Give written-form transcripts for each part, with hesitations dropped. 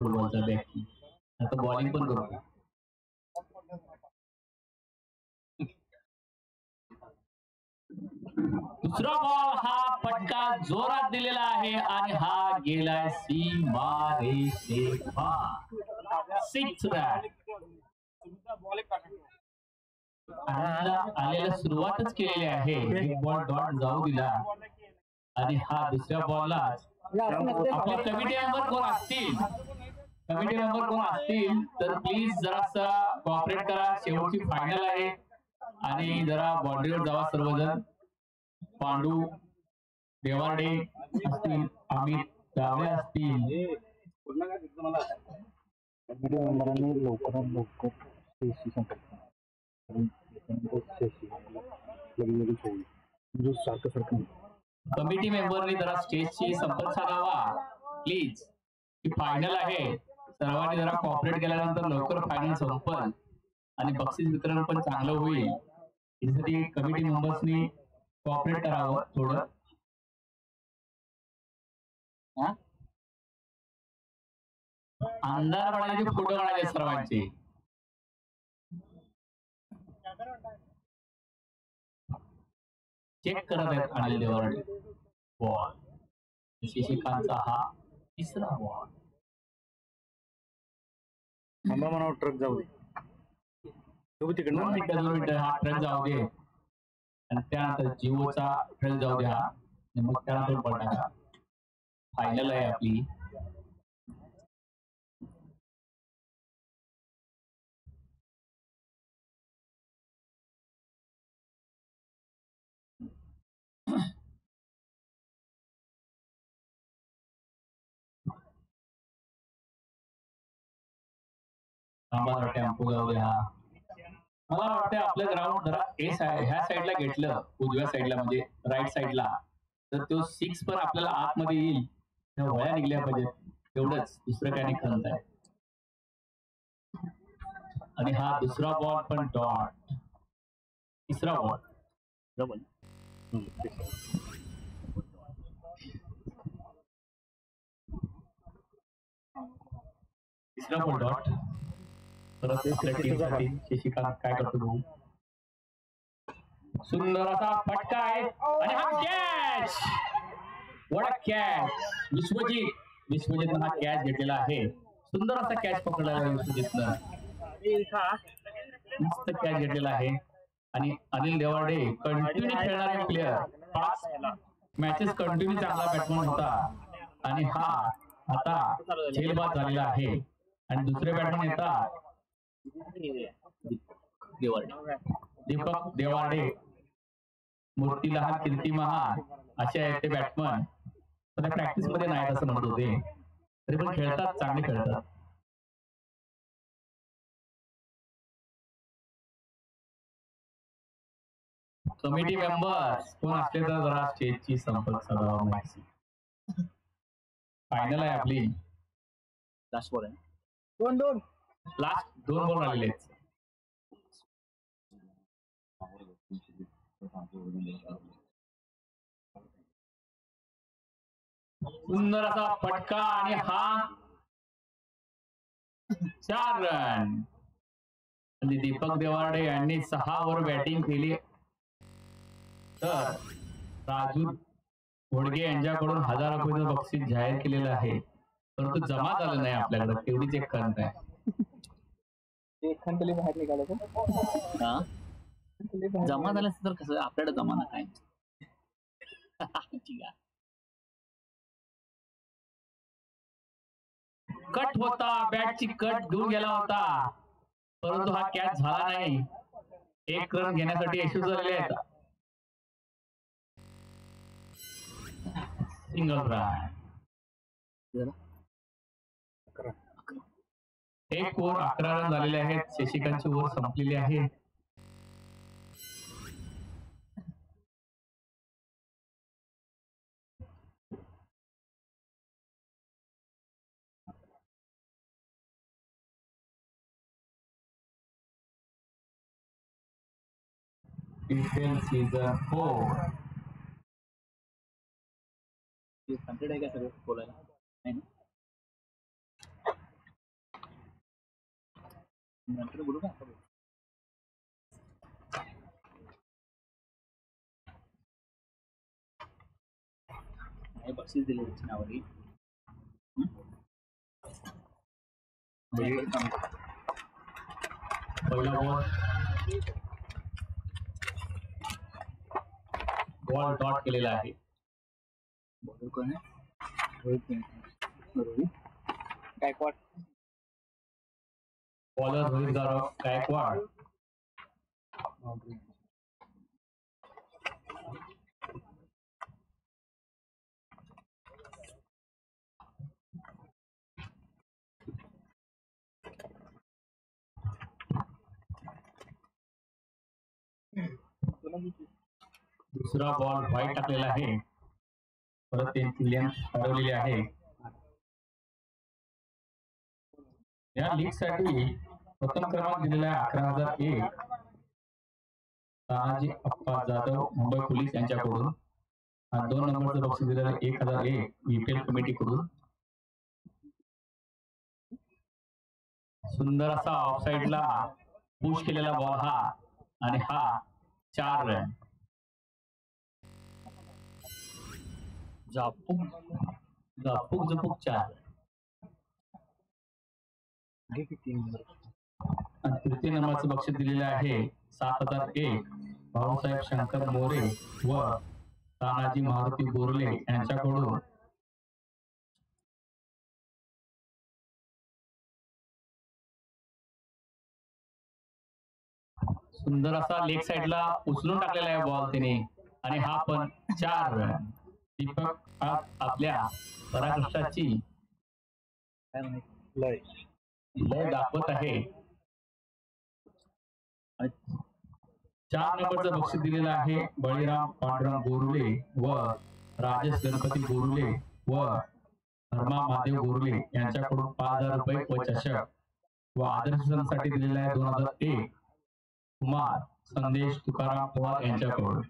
फुटबॉलचा बॅकी आता बॉलिंग पण करतो. दुसरा बॉल हा फटका जोरात दिलेला आहे आणि हा गेलाय सीमा रेषेवर. सिक्स आलेला सुरुवातच केलेली आहे. एक बॉल डॉट जाऊ दिला आणि हा दुसऱ्या बॉलला आपले कमिटी मेंबर कोण असतील तर प्लीज जरासा कॉपरेट करा. शेवटची फायनल आहे आणि जरा बाउंड्रीवर जावा सर्वजण. पांडू देवाडे असतील, अमित गावडे असतील. लवकरात लवकर कमिटी मेंबरनी जरा स्टेजशी संपर्क साधावा प्लीज. ही फायनल आहे. सर्वांनी जरा कॉपरेट केल्यानंतर लवकर फायनल संपल आणि बक्षीस वितरण पण चांगलं होईल. यासाठी कमिटी मेंबर्सनी कॉपरेट करावं थोडं. अंधार पडायचे फोटो काढायचे सर्वांचे. चेक करत आहेत अनिल देवाडे. बॉल शशिकांतचा हा तिसरा बॉल. मला ट्रक जाऊ दे. तिकडनं हा ट्रक जाऊ दे आणि त्यानंतर जिओचा ट्रक जाऊ द्या आणि मग त्यानंतर पडणार. फायनल आहे आपली. टेम्पो जाऊ द्या. मला वाटतं आपलं ग्राउंड जरा ह्या साईडला घेतलं, उजव्या साईडला म्हणजे राईट साईडला, तर तो सिक्स पण आपल्याला आतमध्ये येईल. त्या वया निघल्या पाहिजेत एवढंच, दुसरं काही नाही खरंच आहे. आणि हा दुसरा बॉल पण डॉट. तिसरा बॉल डबल. तिसरा बॉल डॉट. परत शशिकांत काय करतो भाऊ. सुंदर असा फटका आहे आणि हा कॅच. What a catch. विश्वजितनं हा कॅच घेतलेला आहे. सुंदर असा कॅच पकडला आहे विश्वजितनं. मस्त कॅच घेतलेला आहे. आणि अनिल देवाडे कंटिन्यू खेळणारे प्लेयर. 5 मॅचेस कंटिन्यू चांगला बॅट्समन होता आणि हा आता झेलबाद झालेला आहे. आणि दुसरे बॅट्समन येतात दीपक देवाडे, मूर्ती लहान कीर्ती महान असे आहेत ते बॅट्समन. पण प्रॅक्टिस मध्ये नाही असं म्हणत होते, तरी पण खेळतात, चांगले खेळतात. कमिटी मेंबर्स कोण असले तर जरा स्टेजची संपर्क साधावा माहिती. फायनल आहे आपली. लास्ट बॉल आहे. लास्ट 2 बॉल आलेले आहेत. सुंदर असा फटका आणि हा 4 रन. आणि दीपक देवाडे यांनी 6 ओव्हर बॅटिंग केली. तर राजू घोडगे यांच्याकडून 1000 रुपयाचं बक्षीस जाहीर केलेलं आहे, परंतु जमा झालं नाही आपल्याकडे. तेवढीच एक खंत आहे. बाहेर निघालं जमा झालं तर कसं आपल्याकडे जमाना काय. कट होता, बॅटची कट घेऊन गेला होता, परंतु हा कॅच झाला नाही. 1 रन घेण्यासाठी यशस्वी झालेले आहेत. Single run. 1 ओव्हर 11 रन झालेले आहेत. शशिकांतची ओव्हर संपलेली आहे. सीझन 4 कंप्लीट आहे का सगळं बोलायला. नंतर बोलू का? नाही बक्षीस दिले त्याच्या नावाने. पहिला बॉल डॉट केलेला आहे. बॉलर कोण आहे? रोहित गायकवाड. बॉलर रोहित गायकवाड. दुसरा बॉल वाईट टाकलेला आहे. परत 3 लेन्थ हरवलेली आहे. या लीग साठी प्रथम क्रमांक दिलेला आहे 11,001 तानाजी अप्पा जाधव मुंबई पोलीस यांच्याकडून. 2 नंबरचं बक्षीस दिलेलं आहे 1,001 बीपीएल कमिटीकडून. सुंदर असा ऑफसाईडला पुश केलेला बॉल हा, आणि हा 4 रन. झापूक 4. तृतीय नंबरचं बक्षीस दिलेलं आहे 7,001 भाऊसाहेब शंकर मोरे व तानाजी मारुती बोरले यांच्याकडून. सुंदर असा लेग साइडला उचलून टाकलेला आहे बॉल त्याने, आणि हा पण 4 रन. दीपक आपल्या पराक्रष्टाची लय दाखवत आहे. 4 नंबरचं बक्षीस दिलेलं आहे बळीराम पांडुरंग बोरुले व राजेश गणपती बोरुले व धर्मा महादेव बोरुले यांच्याकडून 5,000 रुपये व चषक. व आदर्शसाठी दिलेला आहे 2001 कुमार संदेश तुकाराम पवार यांच्याकडून.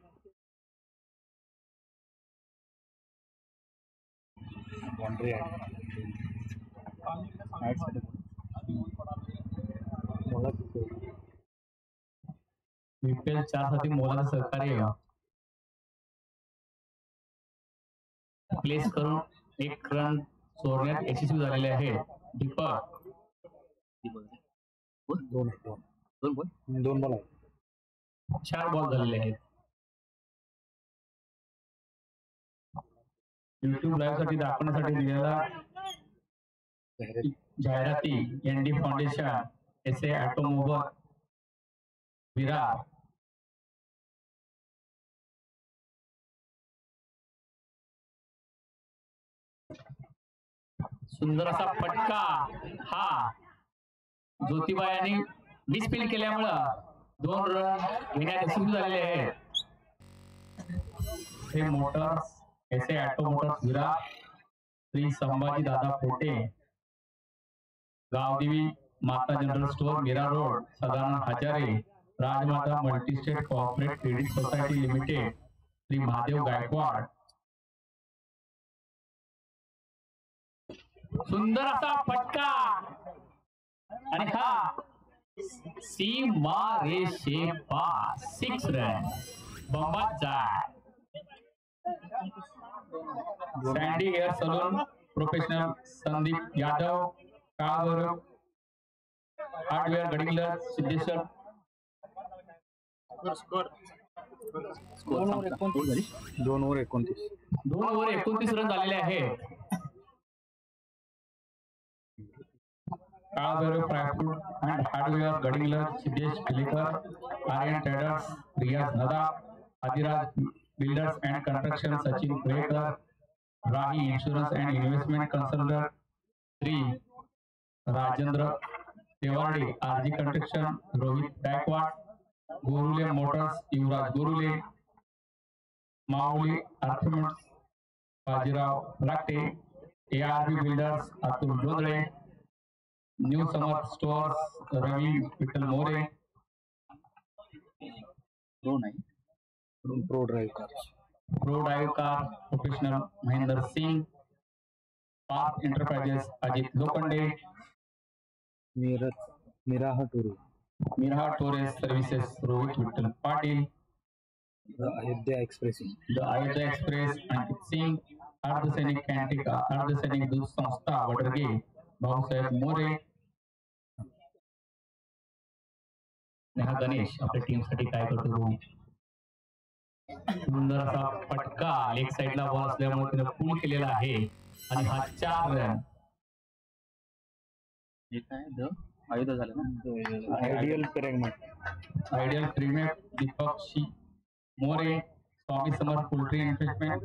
बीपीएल 4 साठी मोलाचं सहकार्य प्लेस करून 1 रन सोडण्यात यशस्वी झालेले आहे. दीपक 2 बॉल 4 बॉल झालेले आहेत. युट्यूब लाईव्ह साठी दाखवण्यासाठी दिलेला जाहिराती ND foundation, SA automobile Virar. सुंदर असा फटका हा ज्योतिबा यांनी डिस्पिल केल्यामुळं 2 रन घेण्यात यशस्वी झालेले आहेत. हे motors S A auto motors Virar, Shri Sambhaji Dada Pote, Gavdevi Mata general store Mira road, Sadanand Hajare, Rajmata multistate cooperative credit society limited, Shri Mahadev Gaikwad. सुंदर असा फटका, आणि हा सीमा रेषे पार 6 रन. बंबाचा sandy hair salon professional Sandeep Yadav, Kalbhairav hardware Gadhinglaj Siddheshwar. 2 over 29 run झालेले आहेत. Kalbhairav dry fruit and hardware Gadhinglaj Siddhesh Khalikar, Aryan traders Riyaz Nadab, Adiraj builders and construction Sachin Kurekar, Rahi insurance and investment consultant Shri Rajendra Tewarde, RG construction Rohit Gaikwad, Gorule motors Yuvraj Gorule, Mauli आर्थमेंट्स Bajirao Lagate, ARB builders Atul Jondhale, new summer stores Ravi Vitthal More. Pro drive car professional Mahendra Singh, Parth enterprises Ajit Lokhande, मिराहा टुरू, Mira tours services Rohit Vitthal Patil, the Ayodhya express, the Ayodhya express Ankit Singh, अर्धसैनिक कॅन्टिका अर्धसैनिक दूध संस्था वडरगे भाऊसाहेब मोरे. आणि हा गणेश आपल्या टीम साठी काय करतो, सुंदर असा फटका लेग साईडला बॉल असल्यामुळे त्याने पूल केलेला आहे आणि हा 4 रन. हे काय द अयोध्या झालं ना, ideal pyramid, ideal premier Deepak More, Swami Samarth poultry investment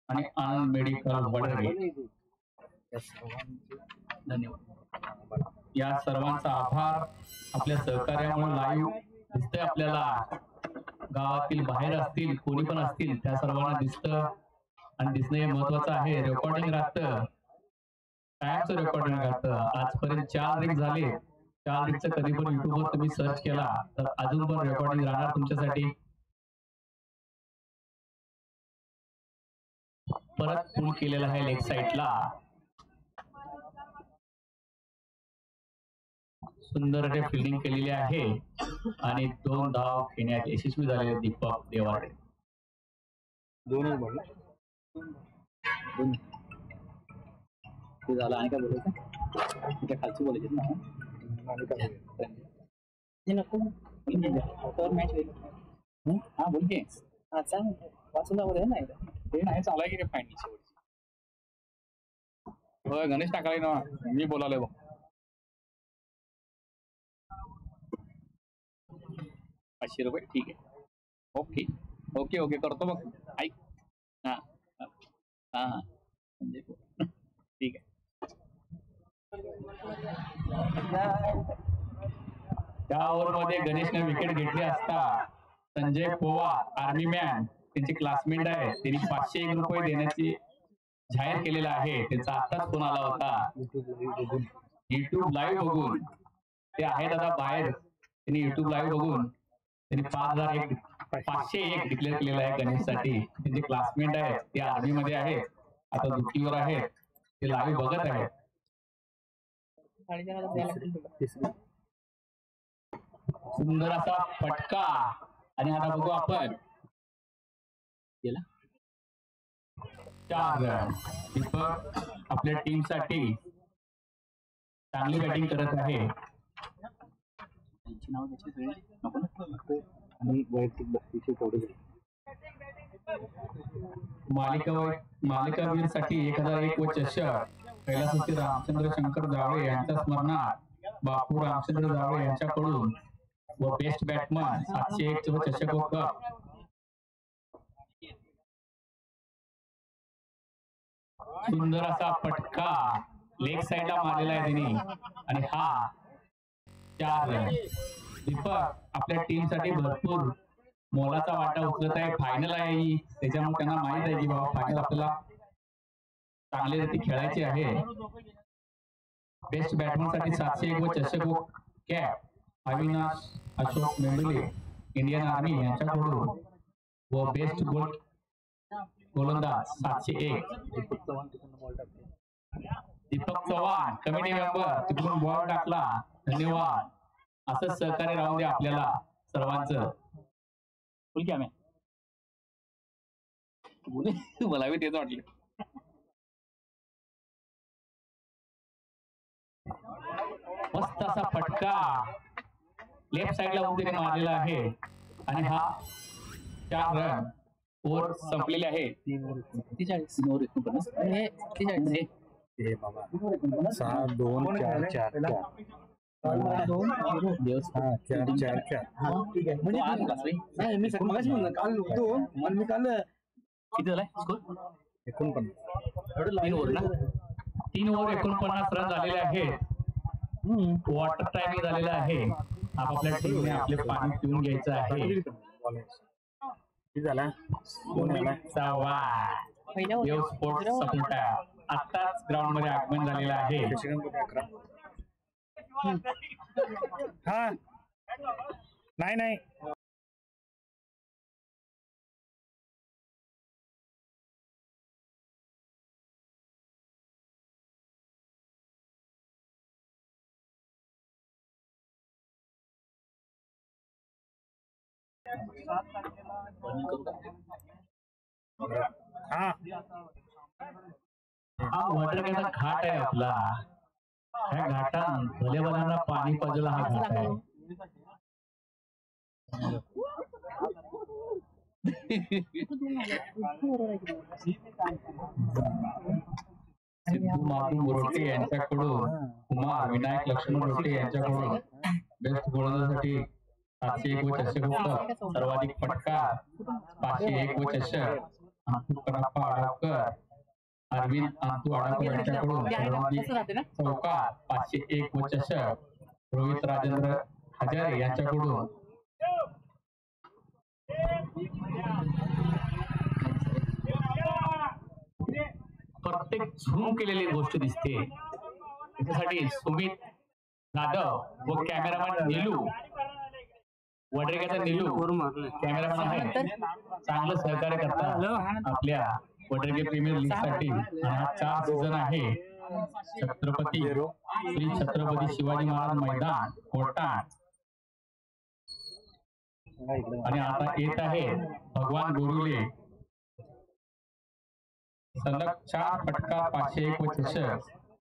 आणि आनंद मेडिकल वडरगे. धन्यवाद. या सर्वांचा आभार. आपल्या सहकार्यामुळे लाईव्ह दिसतंय आपल्याला, गावातील बाहेर असतील कोणी पण असतील त्या सर्वांना दिसतं आणि दिसणं हे महत्वाचं आहे. रेकॉर्डिंग राहतं, कायमचं रेकॉर्डिंग राहतं. आजपर्यंत 4 रिक झाले. 4 रिकचं कधी पण युट्यूबवर तुम्ही सर्च केला तर अजून पण रेकॉर्डिंग राहणार तुमच्यासाठी. परत पूल केलेला आहे लेग साईडला. सुंदर असे फिल्डिंग केलेली आहे आणि 2 धाव घेण्यात यशस्वी झालेले दीपक देवाडे. 2 बॉल ते झालं. आणि काय बोलायचं, त्या खालची बोलायची ना, हे नको मॅच होईल. हा बोल की, हा चांग वाचून नाही ते नाही चालू आहे की फायनल शेवटची. होय गणेश टाकाय ना, मी बोलालोय बघ. ₹500 ठीक आहे. ओके ओके ओके करतो मग. ऐक, हा हा हा ठीक आहे. त्या ओव्हरमध्ये गणेशने विकेट घेतली असता संजय पवार आर्मी मॅन त्यांचे क्लासमेट आहे, त्यांनी ₹501 देण्याची जाहीर केलेला आहे. त्यांचा आताच फोन आला होता. युट्यूब लाईव्ह बघून ते आहेत आता बाहेर. त्यांनी युट्यूब लाईव्ह बघून त्यांनी 501 डिक्लेअर केलेला आहे गणेशसाठी. त्यांचे क्लासमेट आहेत, ते आर्मी मध्ये आहेत, आता दुखीवर आहेत, ते लाईव्ह बघत आहेत. सुंदर असा फटका आणि आता बघू आपण गेला 4 रन. दीपक आपल्या टीम साठी चांगली बॅटिंग करत आहे. नाव आणि वैयक्तिक बक्षीस तेवढे. मालिकावीर साठी 1001 व चषक कैलासवासी रामचंद्र शंकर जावळे यांच्या स्मरणार्थ बापू रामचंद्र जावळे यांच्याकडून व बेस्ट बॅट्समन 701 व चषक व कप. सुंदर असा फटका लेग साईडला मारलेला आहे त्यांनी आणि हा 4 रन. दीपक आपल्या टीम साठी भरपूर मोलाचा वाटा उचलत आहे. फायनल आहे ही, त्याच्यामुळे त्यांना माहित आहे की बाबा फायनल आपल्याला चांगली रीती खेळायची आहे. बेस्ट बॅट्समन साठी 701 व चषक व cap Avinash Ashok Mendule Indian army यांच्याकडून व बेस्ट गोलंदाज 701 दीपक चव्हाण कमिटी मेंबर तिकडून बॉल टाकला. धन्यवाद. असंच सहकार्य राहू दे आपल्याला सर्वांचं. बोल की आम्ही बोले मला बी तेच वाटलं. मस्त असा फटका लेफ्ट साईडला उंदीने मारलेला आहे आणि हा 4 रन. ओव्हर संपलेले आहे. 43 ओव्हर 49 हे बाबा 6 2 4 4 ठीक आहे. म्हणजे मी सकाळी म्हणलं काल होतो मला मी काल किती झालाय स्कोर 49 3 ओव्हर ना 3 ओव्हर 49 रन झालेले आहेत. वॉटर टायमिंग झालेला आहे. आपापल्या टीमने आपले पाणी पिऊन घ्यायचं आहे. झाला देव स्पोर्ट्स सपोर्टर आताच ग्राउंड मध्ये आगमन झालेलं आहे. हा नाही हा वॉटरकॅचा घाट आहे आपला. ह्या घाटात भलेभल्यांना पाणी पाजलं हा घाट आहे. सिद्धू माधू रोटे यांच्याकडून कुमार विनायक लक्ष्मण रोटे यांच्याकडून बेस्ट गोलंदाजीसाठी 701 व चषक. सर्वाधिक फटका 501 व चषक अंतू कनाप्पा आडावकर, अरविंद अंतू आडावकर यांच्याकडून सर्वाधिक चौकार 501 व चषक. रोहित राजेंद्र हजारे यांच्याकडून प्रत्येक झूम केलेली गोष्ट दिसते. त्याच्यासाठी सुमित जाधव व कॅमेरामॅन नीलू वडरेगाचा नीलू कॅमेरामॅन आहे. चांगलं सहकार्य करतात आपल्या वडरेगे प्रीमियर लीग साठी. हा 4 सीझन आहे. छत्रपती श्री छत्रपती शिवाजी महाराज मैदान कोर्टात. आणि आता येत आहे भगवान गोरुले. सलग 4 फटका 501 व चषक.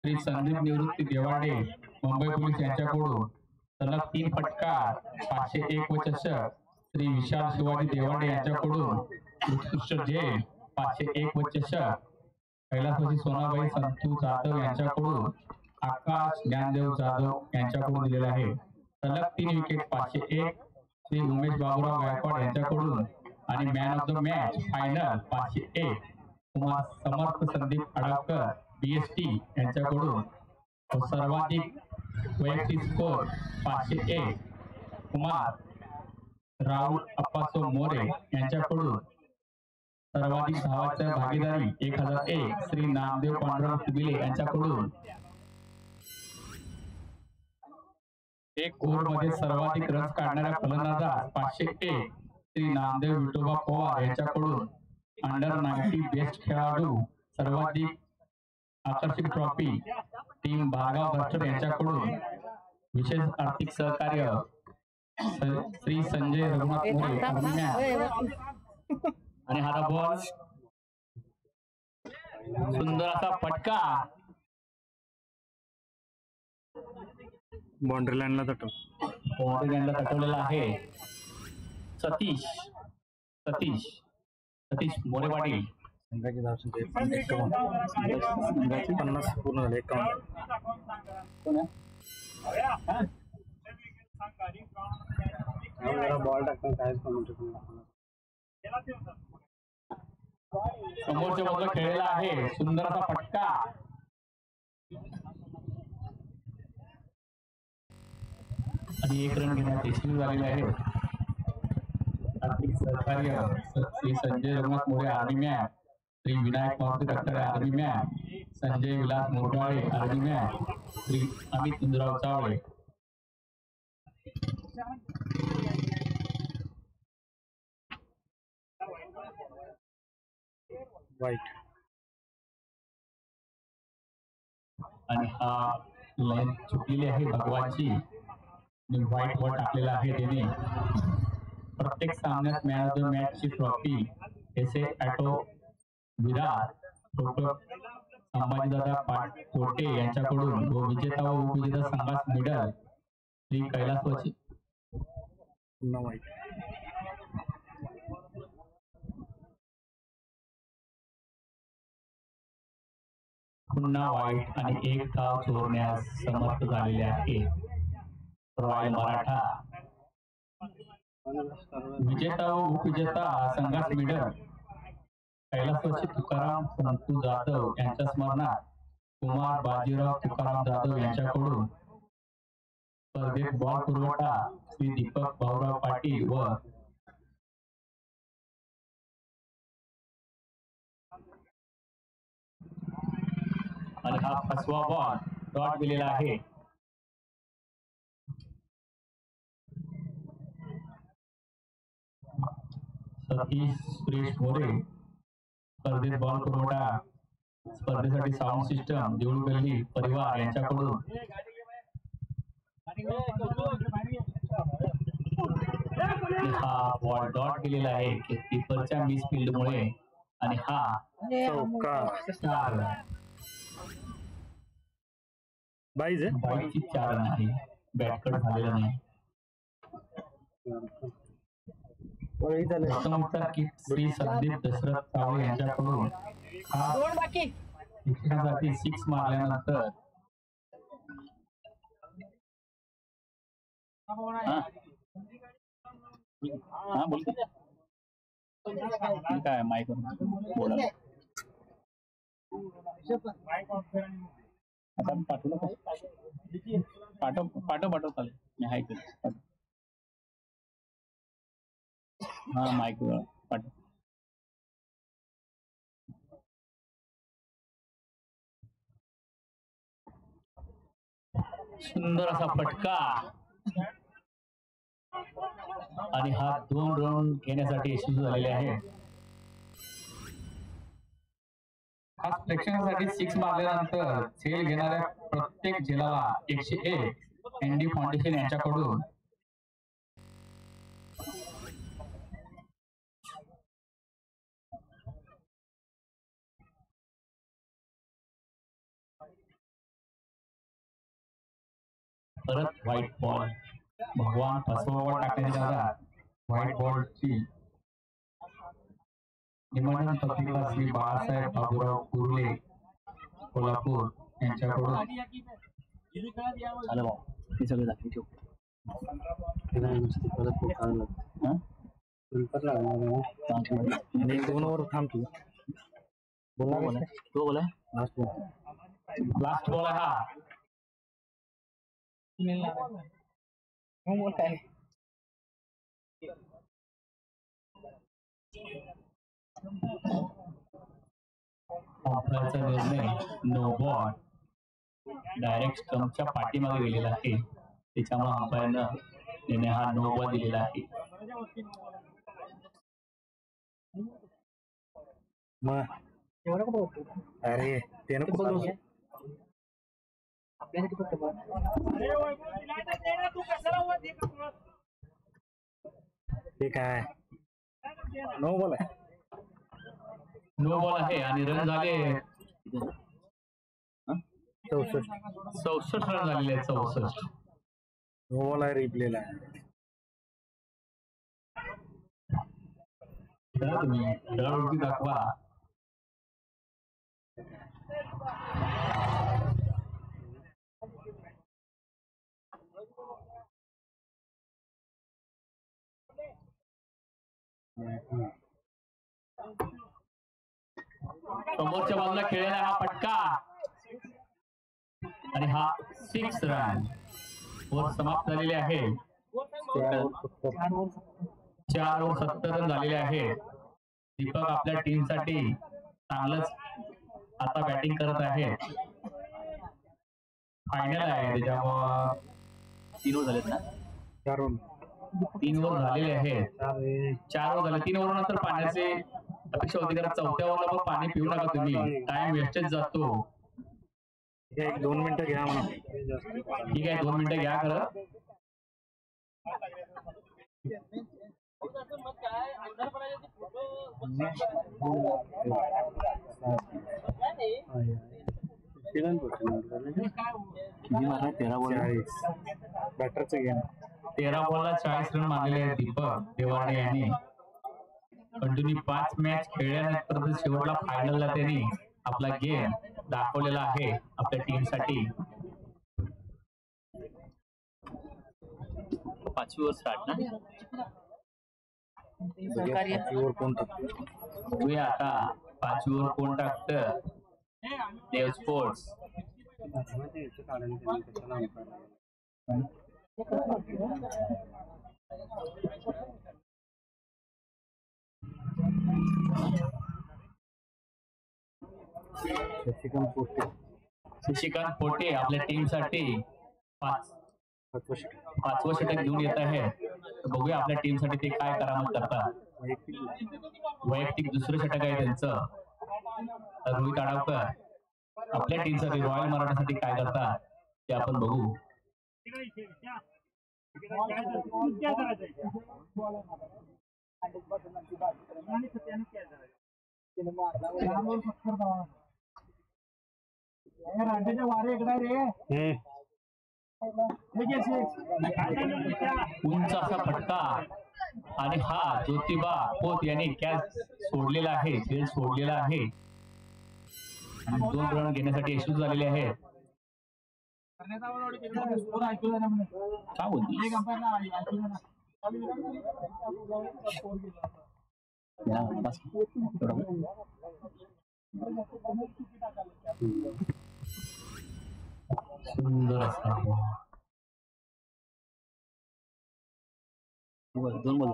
श्री संदीप निवृत्ती देवाडे मुंबई पोलीस यांच्याकडून सलग 3 फटका 501 व चषक. श्री विशाल शिवाजी देवाडे यांच्याकडून उत्कृष्ट झेल 501 व चषक. कैलासवासी सोनाबाई संतू जाधव यांच्याकडून आकाश ज्ञानदेव जाधव यांच्याकडून दिलेला आहे. सलग 3 विकेट 501. श्री उमेश बाबूराव गायकवाड यांच्याकडून आणि man of the match final 501 Kumar Samarth Sandeep Adavkar BST यांच्याकडून. सर्वाधिक वैयक्तिक स्कोर 501 कुमार राहुल अप्पासो मोरे यांच्याकडून. सर्वाधिक धावांच्या भागीदारी 1001 श्री नामदेव पांडुरंग कुबिले यांच्याकडून. एक ओव्हरमध्ये सर्वाधिक रन्स काढणाऱ्या फलंदाजास 501 श्री नामदेव विठोबा पवार यांच्याकडून. अंडर 90 बेस्ट खेळाडू सर्वाधिक आकर्षक ट्रॉफी टीम भार्गव भट्टर यांच्याकडून. विशेष आर्थिक सहकार्य श्री संजय रघुनाथ मोरे. आणि हा बॉल सुंदर असा फटका बाउंड्री लाईनला तटवलेला आहे. सतीश मोरे पाटील. संघाची धावसंख्या 50 पूर्ण झाले. 51 बॉल टाकून काहीच समोरच्या बाजूला खेळलेला आहे. सुंदर असा फटका. आणि 1 रन घेण्यात यशस्वी झालेले आहे. आर्थिक सहकार्य Shri Sanjay Raghunath More army man, Shri Vinayak Maruti doctor army man, Sanjay Vilas Morgale army man, Shri Amit Indurao Chawale. वाईट. आणि हा लाईन चुकलेली आहे भगवानची. व्हाईट वर टाकलेला आहे त्याने. प्रत्येक सामन्यात मॅन ऑफ द मॅच ची ट्रॉफी एस ॲटो विराट संभाजीदादा पाटकोटे यांच्याकडून व विजेता व उपविजेता संघास मेडल श्री कैलासवासी. पुन्हा वाईट आणि 1 धाव चोरण्यास समर्थ झालेले आहे रॉयल मराठा. विजेता व उपविजेता संघास मेडल कैलासवासी तुकाराम संतू जाधव यांच्या स्मरणात कुमार बाजीराव तुकाराम जाधव यांच्याकडून. स्पर्धेत बॉल पुरवठा श्री दीपक भाऊराव पाटील व आणि हा फसवा बॉल डॉट दिलेला आहे. सतीश सुरेश मोरे. स्पर्धेत बॉल पुरवठा स्पर्धेसाठी साऊंड सिस्टम देऊळ गल्ली परिवार यांच्याकडून. आणि हा बॉल डॉट केलेला आहे की कीपरच्या मिस फील्डमुळे आणि हा चौका 4 रन. बाईज आहे बॉलची 4 रन आहे. बॅटकट झालेला नाही. प्रथमचा किक श्री संदीप दशरथ चावळे यांच्याकडून हा शिक्षणासाठी 6 मारल्यानंतर हा बोल काय माईक बोला. आता पाठवलं का? पाठव चालेल. मी हाय करतो. हा माईक पाठव. सुंदर असा फटका आणि हा 2 रन घेण्यासाठी यशस्वी झालेले आहे. खास प्रेक्षकांसाठी 6 मारल्यानंतर झेल घेणाऱ्या प्रत्येक झेलाला 101 एनडी फाउंडेशन यांच्याकडून परत व्हाईट बॉल. भगवान फसवा टाकण्याच्या नादात व्हाईट बॉलची निमंत्रण पत्रिका श्री बाळासाहेब बाबूराव कुर्ले कोल्हापूर यांच्याकडून झालं भाऊ हे सगळं दाखवून ठेव. आणि 2 ओव्हर थांबतो तो बोला लास्ट बॉल आहे हा. अंपायरचा निर्णय नो बॉल. डायरेक्ट स्टंपच्या पाठीमागे गेलेला आहे. त्याच्यामुळे अंपायरनं निर्णय हा नो बॉल दिलेला आहे. अरे ते नको ते काय नो बॉल आहे. नो बॉल आहे आणि रन झाले 64 रन झालेले आहेत. 64 नो बॉल आहे. रिप्लेला आहे. तुम्ही खेळाडूची दाखवा. समोरच्या बाजूला खेळलेला हा फटका आणि हा 6 रन. ओव्हर समाप्त झालेले आहे. 4 ओव्हर 70 रन झालेले आहेत. दीपक आपल्या टीमसाठी चांगलंच आता बॅटिंग करत आहे. फायनल आहे त्याच्यामुळं 3 ओव्हर झालेत ना. 3 ओव्हर झालेले आहेत. 4 ओव्हर झाले. 3 ओव्हर नंतर पाण्याची अपेक्षा होती कारण 4थ्या ओव्हरला पण पाणी पिऊ नका तुम्ही. टाइम वेस्टेज जातो. 2 मिनिटं घ्या म्हणा. ठीक आहे 2 मिनिटं घ्या खरं. किती मारला 13 बॉल. बॅटरचं गेम 13 बॉलला 40 रन मारलेले आहेत दीपक देवाणे यांनी. कंटिन्यू 5 मॅच खेळल्यानंतर शेवटला फायनलला त्यांनी आपला गेम दाखवलेला आहे आपल्या टीमसाठी. 5वी ओव्हर स्टार्ट ना. कोण टाकतो. बघूया आता 5वी ओव्हर कोण टाकतं. देव स्पोर्ट्स. शशिकांत पोटे आपल्या टीमसाठी 5वं षटक घेऊन येत आहे. बघूया आपल्या टीमसाठी ते काय करामत करतात. वैयक्तिक दुसरं षटक आहे त्यांचं. रोहित आडावकर आपल्या टीमसाठी रॉयल मराठासाठी काय करतात ते आपण बघू. उंच असा फटका आणि हा ज्योतिबा खोत यांनी कॅच सोडलेला आहे, खेळ सोडलेला आहे आणि 2 रन घेण्यासाठी यशस्वी झालेले आहेत. काय बोलतोस? या, बस. सुंदर असा दोन बोल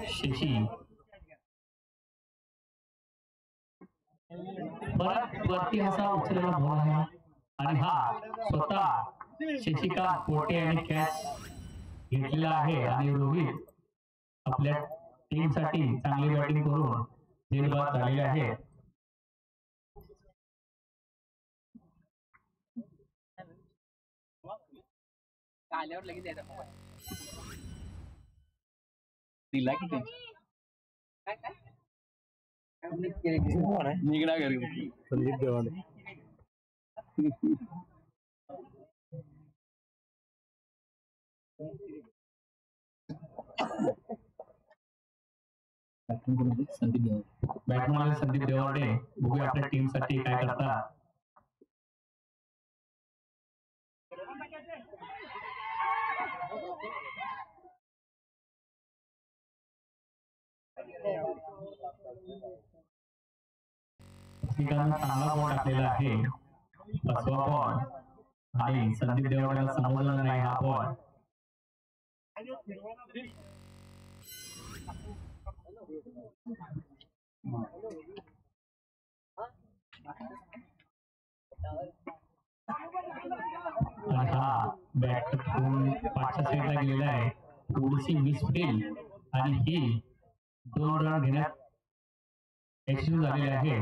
शशी परत वरती असा उचललेला बॉल आहे आणि हा स्वतः शशिकांत पोटे यांनी कॅच घेतलेला आहे आणि रोहित आपल्या टीमसाठी चांगली बॅटिंग करून झेलबाद झालेले आहे. दिला की निघणार घरी संदीप देवाने. बॅटमॅन संदीप देवाडे बघूया आपल्या टीमसाठी काय करतात. चांगला बॉल टाकलेला आहे, 5वा बॉल आणि संदीप देवाडेला समजला नाही हा बॉल. हा बॅट 5च्या साईडला गेलेला आहे, थोडीशी मिसफील्ड आणि ही 2 रन घेण्यात यशस्वी झालेले आहे.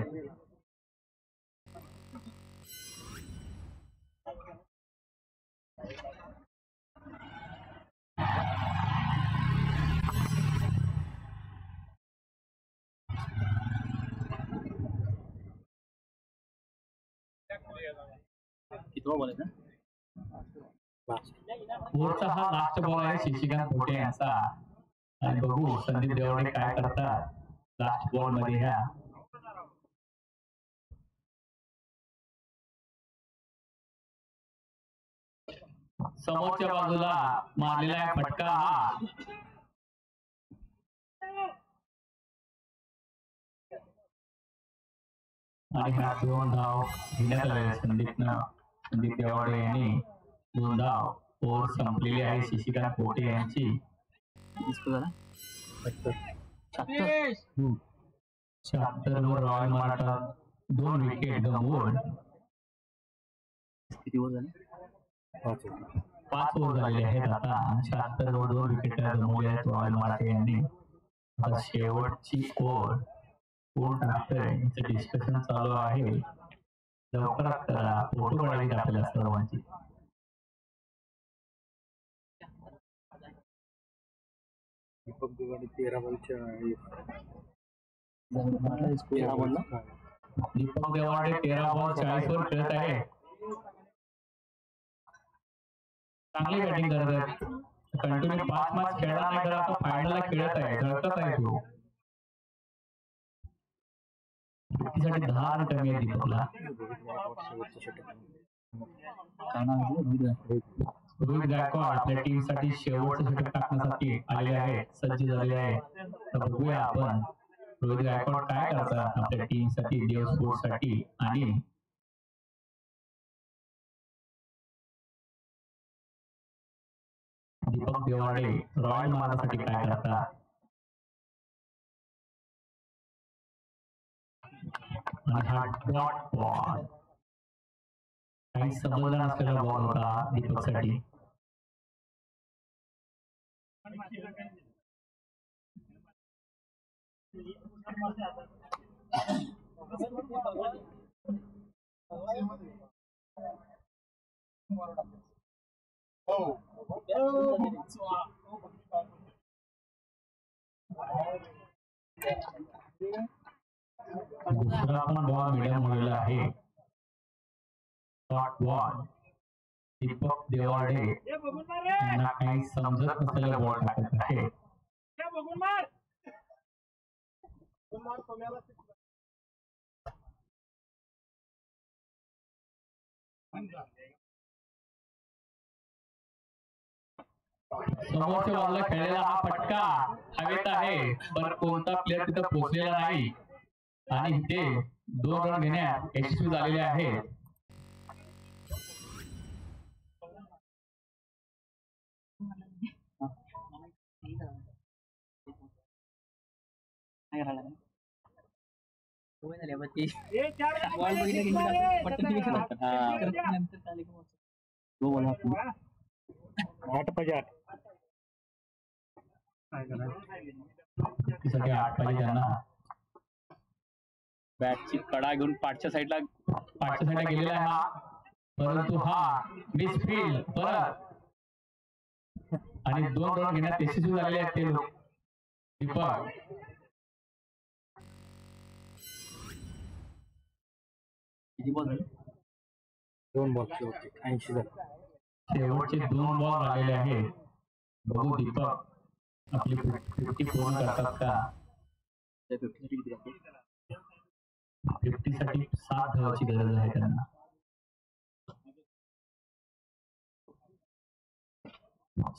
ओव्हरचा हा लास्ट बॉल आहे शशिकांत पोटे यांचा आणि बघू संदीप देवाडे काय करतात लास्ट बॉल मध्ये. ह्या समोरच्या बाजूला मारलेला आहे फटका हा आणि ह्या 2 धाव घेण्यात आले संदीप देवाडे यांनी 2 धाव. ओव्हर संपलेली आहे शशिकांत पोटे यांची. 76 वर रॉयल मराठा 2 विकेट गमावून. किती ओव्हर झाले? 5 ओव्हर झालेले आहेत आता. 76 वर 2 विकेट गमावले आहेत रॉयल मराठा यांनी. आता शेवटची ओव्हर कोण टाकतंय याचं डिस्कशन चालू आहे. लवकरात करा, फोटो काढायचे आपल्याला सर्वांची. दीपक दिवाडी 13 बॉलच्या दीपक देवाडे 13 बॉल 40 वर खेळत आहे. चांगली बॅटिंग करत आहे. कंटिन्यू 5 मॅच खेळला नाही तर आता फायनलला खेळत आहे, झळकत आहे तो. साठी 10 रन कमी आहे दीपकला. रोहित गायकवाड आपल्या टीम साठी शेवटचं षटक टाकण्यासाठी आलेले आहेत, सज्ज झालेले आहेत. तर बघूया आपण रोहित गायकवाड काय करतात आपल्या टीम साठी, देव स्पोर्ट्स साठी. आणि दीपक देवाडे रॉयल मारासाठी काय करतात. आणि हा डॉट बॉल काही समजला नसलेला बॉल होता दीपक साठी. दुसरा पण बॉल मीडियम गेलेला आहे. Short ball. दीपक देवाडे यांना काही समजत नसलेला बॉल टाकत आहे. समोरच्या बॉलला खेळलेला हा फटका हवेत आहे, पण कोणता प्लेअर तिथं पोहोचलेला नाही आणि ते 2 रन घेण्यात यशस्वी झालेले आहेत. बॅटची कडा घेऊन पाठच्या साईडला गेलेला आहे हा, परंतु हा मिसफील्ड परत आणि 2 रन घेण्यात यशस्वी झालेले आहेत ते लोक. दीपक किती बॉल झाले? 2 बॉलचे होते 80 झाले. शेवटचे 2 बॉल आलेले आहेत. बघू दीपक आपली 50 पूर्ण करतात का. 50 साठी 7 धावांची गरज आहे त्यांना.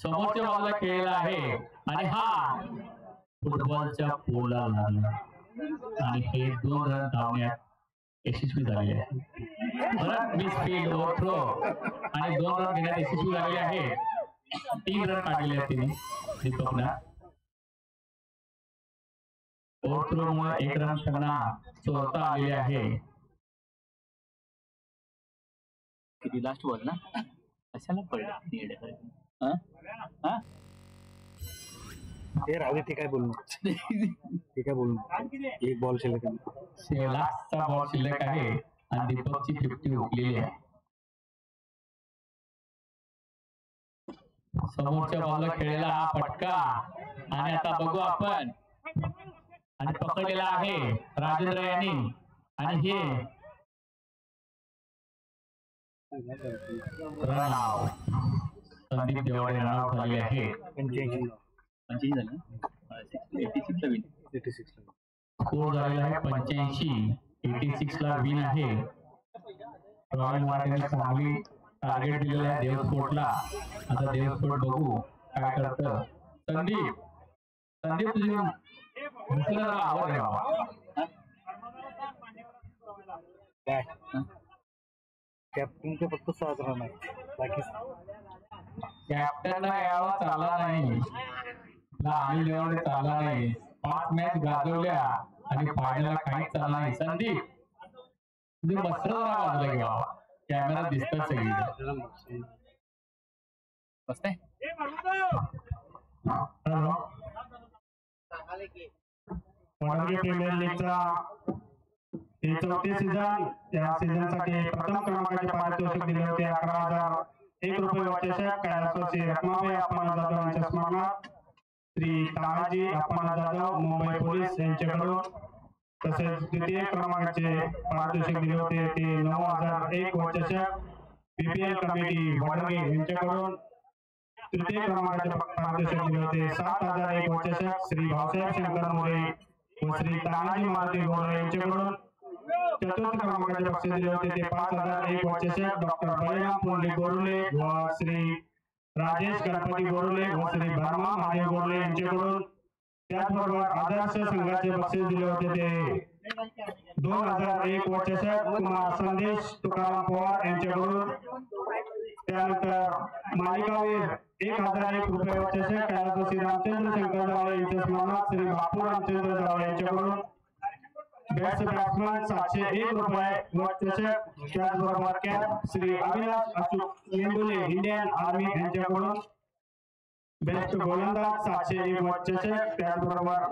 समोरच्या बॉलला खेळलेला आहे आणि हा फुटबॉलच्या पोलला लागला आणि हे 2 रन धावण्यात यशस्वी झालेले आहे. परत मिसफील्ड ओव्हरथ्रो आणि 2 रन घेण्यात यशस्वी झालेले आहे. 3 रन काढलेले आहेत तिने दीपकला. ओव्हरथ्रोमुळे 1 रन त्यांना चोरता आलेले आहे. किती लास्ट बॉल ना, कशाला पडलं ते राहू दे, ते काय बोलू एक बॉल शिल्लक आहे. लास्टचा बॉल शिल्लक आहे आणि दीपकची 50 हुकलेली आहे. समोरच्या बॉलला खेळलेला हा फटका आणि आता बघू आपण आणि पकडलेला आहे राजेंद्र यांनी आणि हे run out. Sandeep Devade run out झाले आहे. 85 झाले. 86 स्कोर झालेला आहे 85. 86 ला विन आहे. रॉयल मराठीने चांगली टार्गेट दिलेलं आहे देवस्फोटला. आता देवस्फोट बघू काय करतं. संदीप तुझी दुसऱ्याला आवाज आहे बाबा. कॅप्टनचे फक्त 7 रन आहे, बाकी कॅप्टनला यावा चालला नाही, अनिल देवाडे चालला नाही. 5 मॅच गाजवल्या आणि फायनलला काहीच चालला नाही. संदीप तुझे मस्त वाजलं की बाबा, कॅमेरा दिसतात सगळी. बसते वडोदरा प्रीमियर लीगचा 34 सीझन. या सीझन साठी प्रथम क्रमांकाचे पारितोषिक दिले होते 11,001 रुपये व चषक कैलासवासी रखमाबाई अप्पांना जाधव यांच्या स्मरणार्थ श्री तानाजी अप्पांना जाधव मुंबई पोलीस यांच्याकडून. तसेच द्वितीय क्रमांकाचे पारितोषिक दिले होते ते 9,001 व चषक बीपीएल कमिटी वडोदरा यांच्याकडून. तृतीय क्रमांकाचे पारितोषिक दिले होते 7,001 व चषक श्री भाऊसाहेब शंकर मोरे व श्री तानाजी मारुती गोरे यांच्याकडून. चतुर्थ क्रमांकाचे बक्षीस दिले होते ते 5,001 व चषक डॉक्टर बळीराम पुंडलिक गोरुले व श्री राजेश गणपती गोरुले व श्री भरमा महादेव गोरुले यांच्याकडून. त्याचबरोबर आदर्श संघाचे बक्षीस दिले होते ते 2,001 व चषक कुमार संदेश तुकाराम पवार यांच्याकडून. त्यानंतर मालिकावीर 1,001 रुपये व चषक कैलासवासी रामचंद्र शंकर जावळे यांच्या स्मरणार्थ श्री बापू रामचंद्र जावळे यांच्याकडून. बेस्ट बॅट्समन 701 रुपये व चषक. त्याचबरोबर cap Shri Avinash Ashok Mendule Indian army यांच्याकडून. बेस्ट गोलंदाज 701 व चषक. त्याचबरोबर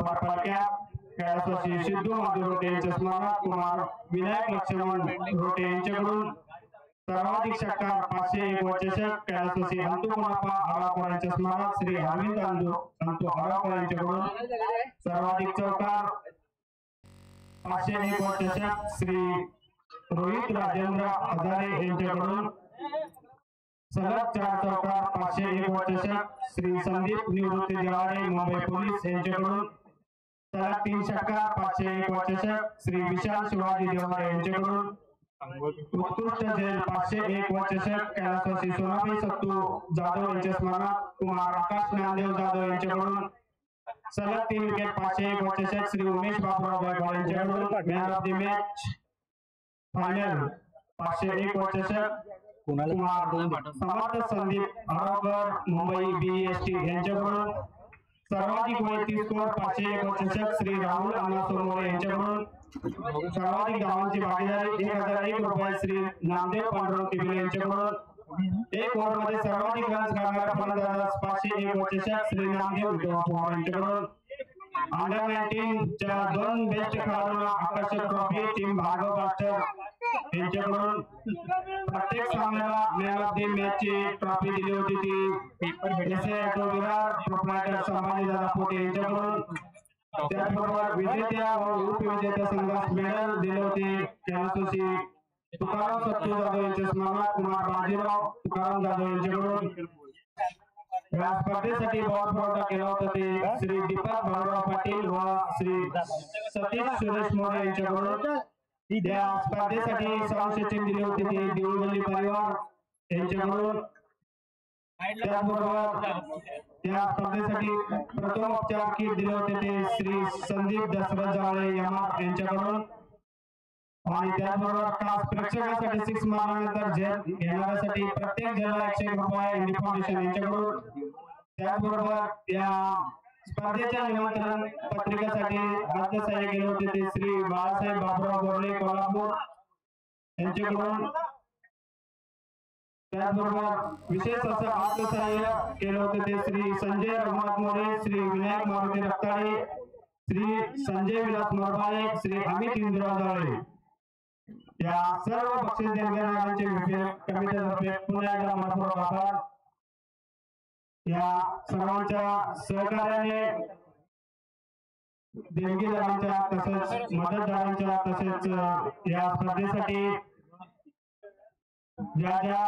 पर्पल कॅप कैलासवासी सिद्धू माधव रोटे यांच्या स्मरणार्थ कुमार विनायक लक्ष्मण रोटे यांच्याकडून. सर्वाधिक षटकार 501 व चषक कैलासवासी अंतु कुणाप्पा आळाकर यांच्या स्मरणार्थ श्री अरविंद अंतु आळाकर यांच्याकडून सर्वाधिक चौकार 501 व चषक श्री रोहित राजेंद्र हजारे यांच्याकडून सलग 4 चौकार 501 व चषक श्री संदीप निवृत्ती देवाडे मुंबई पोलीस यांच्याकडून सलग 3 षटकार 501 व चषक श्री विशाल शिवाजी देवाडे यांच्याकडून उत्कृष्ट झेल 501 व चषक कैलासवासी सोनाबाई सत्तू जाधव यांच्या स्मरणार्थ कुमार आकाश ज्ञानदेव जाधव यांच्याकडून सलग 3 विकेट 501 व चषक श्री उमेश बाबूराव गायकवाड यांच्याकडून man of the match final 501 व चषक कुमार समर्थ संदीप आरोगर मुंबई BEST यांच्याकडून सर्वाधिक वैयक्तिक स्कोर 501 व चषक श्री राहुल अण्णा सोनवणे यांच्याकडून सर्वाधिक धावांची भागीदारी 1001 रुपये श्री नामदेव पांडुरंग किबिले यांच्याकडून 1 ओव्हरमध्ये सर्वाधिक रन्स काढणारा फलंदाज 501 व चषक श्री नामदेव विठोबा पवार यांच्याकडून अंडर 19 च्या 2 बेस्ट खेळाडूंना आकर्षक ट्रॉफी टीम भार्गव मास्टर यांच्याकडून प्रत्येक सामन्याला मॅन ऑफ द मॅच ची ट्रॉफी दिली होती ती SA auto Virar proprietor Sambhaji Dada Pote यांच्याकडून त्याचबरोबर विजेत्या व उपविजेत्या संघास मेडल दिले होते कैलासवासी तुकाराम सत्तू जाधव यांच्या स्मरणार्थ कुमार बाजीराव तुकाराम जाधव यांच्याकडून या स्पर्धेसाठी बॉल पुरवठा केला होता ते श्री दीपक भाऊराव पाटील व श्री सतीश सुरेश मोरे यांच्याकडून या स्पर्धेसाठी संरक्षण दिले होते ते देऊळगल्ली परिवार यांच्याकडून त्याचबरोबर या स्पर्धेसाठी प्रथम उपचार किट दिले होते ते श्री संदीप दशरथ जावळे यांच्याकडून आणि त्याचबरोबर खास प्रेक्षकांसाठी 6 मारल्यानंतर झेल घेणाऱ्यासाठी प्रत्येक झेलला 101 रुपये इंडी फाउंडेशन यांच्याकडून त्याचबरोबर या स्पर्धेच्या निमंत्रण पत्रिकेसाठी राज्य सहाय्य केले होते ते श्री बाळासाहेब बाबूराव गोरले कोल्हापूर यांच्याकडून त्याचबरोबर विशेष असं अर्थसहाय्य केले होते ते श्री संजय रघुनाथ मोरे श्री विनायक मारुती रक्ताळे श्री संजय विलास मोरबाळे श्री अमित इंदिरा जाळे या सर्व बक्षीस देणग्यांचे कमिटीतर्फे पुन्हा एकदा मनपूर्वक आभार या सर्वांच्या सहकार्याने देणगीदारांच्या तसेच मदतदारांच्या तसेच या स्पर्धेसाठी ज्या ज्या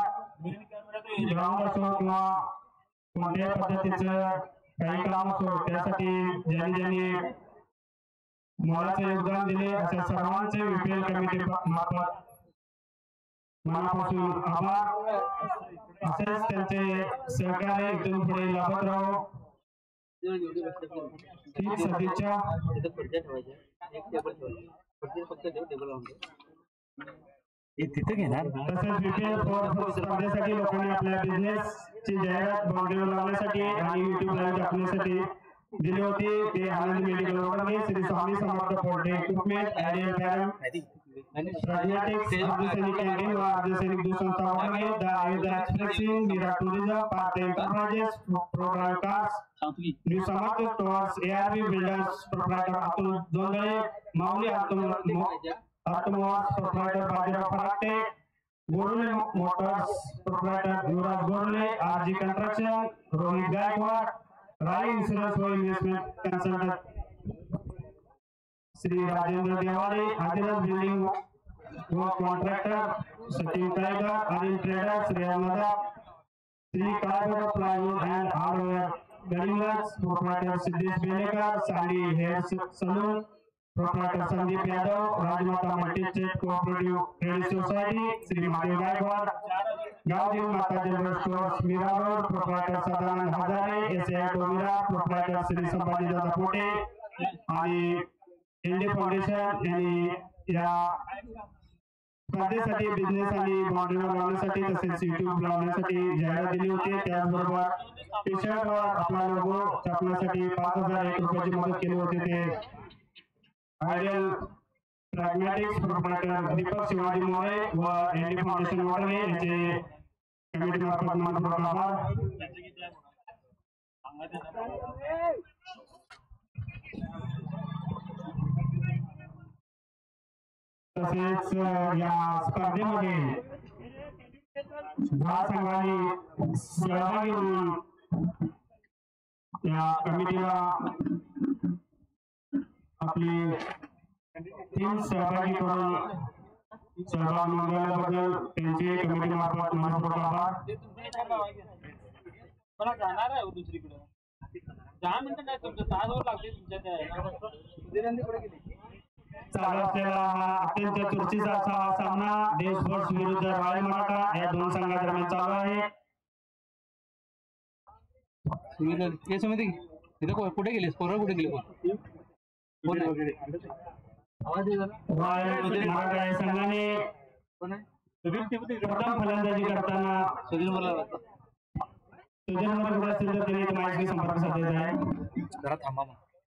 ग्राउंड असो किंवा कोणत्याही पद्धतीचं काही काम असो त्यासाठी ज्यांनी मोलाचे योगदान दिले अशा सर्वांचे विपीएल कमिटी मार्फत मनापासून आभार असेच त्यांचे सहकार्य इथून पुढे लाभत राहो ही सदिच्छा तिथे घेणार तसेच विपीएल स्पर्धेसाठी लोकांनी आपल्या बिझनेसची जाहिरात बाउंड्रीवर लावण्यासाठी आणि युट्यूब लाईव्ह टाकण्यासाठी दिली होती ते आनंद मेडिकल वगैरे Shri Swami Samarth poultry equipment ideal farm प्रज्ञाटेक्स अर्धसैनिक कॅन्टीन व अर्धसैनिक दूध संस्था वगैरे the Ayodhya expressing Mira tourism Parth enterprises program cars new Samarth stores ARB builders proprietor Atul Jondhale Mauli automobiles proprietor Bajirao Farate Godle motors proprietor Yuvraj Godle RG construction Rohit Gaikwad Rai insurance व investment consultant Shri Rajendra Devade Adiraj building व कॉन्ट्रॅक्टर सचिन टायगर आणि ट्रेडर श्री अहमदा Shri काळगड plywood and hardware Gadhinglaj proprietor Siddhesh Belekar sandy hair salon proprietor Sandeep Yadav Rajmata multistate cooperative credit society Shri Mahadev Gaikwad Gavdev Mata general stores Mira road proprietor Sadanand Hajare SE auto Virar proprietor Shri Sambhaji Dada Pote आणि Indi foundation यांनी या स्पर्धेसाठी business आणि बाउंड्रीवर लावण्यासाठी तसेच युट्यूब लावण्यासाठी जाहिरात दिली होती त्याचबरोबर टी शर्टवर आपला लोगो छापण्यासाठी 5001 रुपयाची मदत केली होती ते आयडियल प्रॅग्मॅटिक्स प्रोप्रायटर दीपक शिवाजी मोरे व इंडी फाउंडेशन वगैरे यांचे कमिटी मार्फत मनपूर्वक आभार तसेच या स्पर्धेमध्ये 10 संघांनी सहभागी होऊन या कमिटीला आपली टीम सहभागी करून सहभाग नोंदवल्याबद्दल त्यांचे कमिटी मार्फत मनपूर्वक आभार. मला जाणार आहे दुसरीकडे 10 मिनिटं नाही तुमचं तासभर लागते तुमच्या चालू असलेला हा अत्यंत चर्चेचा असा सामना देश फोर्स विरुद्ध रॉयल मराठा या दोन संघादरम्यान चालू आहे. कुठे गेले स्कोरर कुठे गेले रॉयल मराठा या संघाने प्रथम फलंदाजी करताना सुजन वर असेल तर त्यांनी माझ्याशी संपर्क साधायचा आहे. जरा थांबा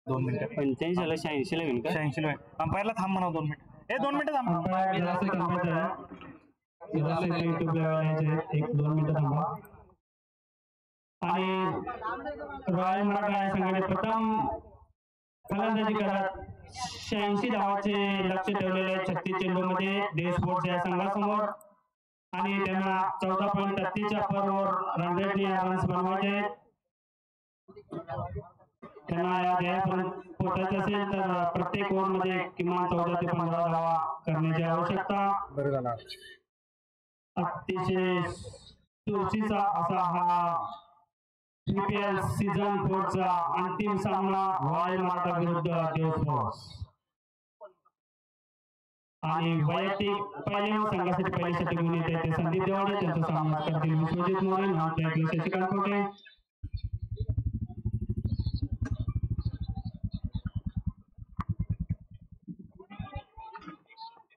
2 मिनिटं 85 ला 86 ला होईल का 86 ला अंपायरला थांब म्हणा 2 मिनिटं 2 मिनिटं थांबा. अंपायर जरासं थांबायचं आहे. जरासं YouTube ला यायचं आहे. 1-2 मिनिटं थांबा. आणि रॉयल मराठा या संघाने प्रथम फलंदाजी करत 86 धावाचे लक्ष्य ठेवलेले 36 चेंडूमध्ये देश स्पोर्ट्स या संघासमोर आणि त्यांना 14.33च्या परवर रन रन्स बनवायचे. त्यांना या ध्येयापर्यंत पोहोचायचे असेल तर प्रत्येक ओव्हरमध्ये किमान 14 ते 15 धावा करण्याची आवश्यकता. अतिशय चुरशीचा असा हा PPL सीझन 4चा अंतिम सामना रॉयल मराठा विरुद्ध देव स्पोर्ट्स आणि वैयक्तिक पहिल्या संघासाठी पहिल्यासाठी गुण येते ते संदीप देवाडे त्यांचा सामना करतील विश्वजित मोरे नाव शशिकांत कोटे.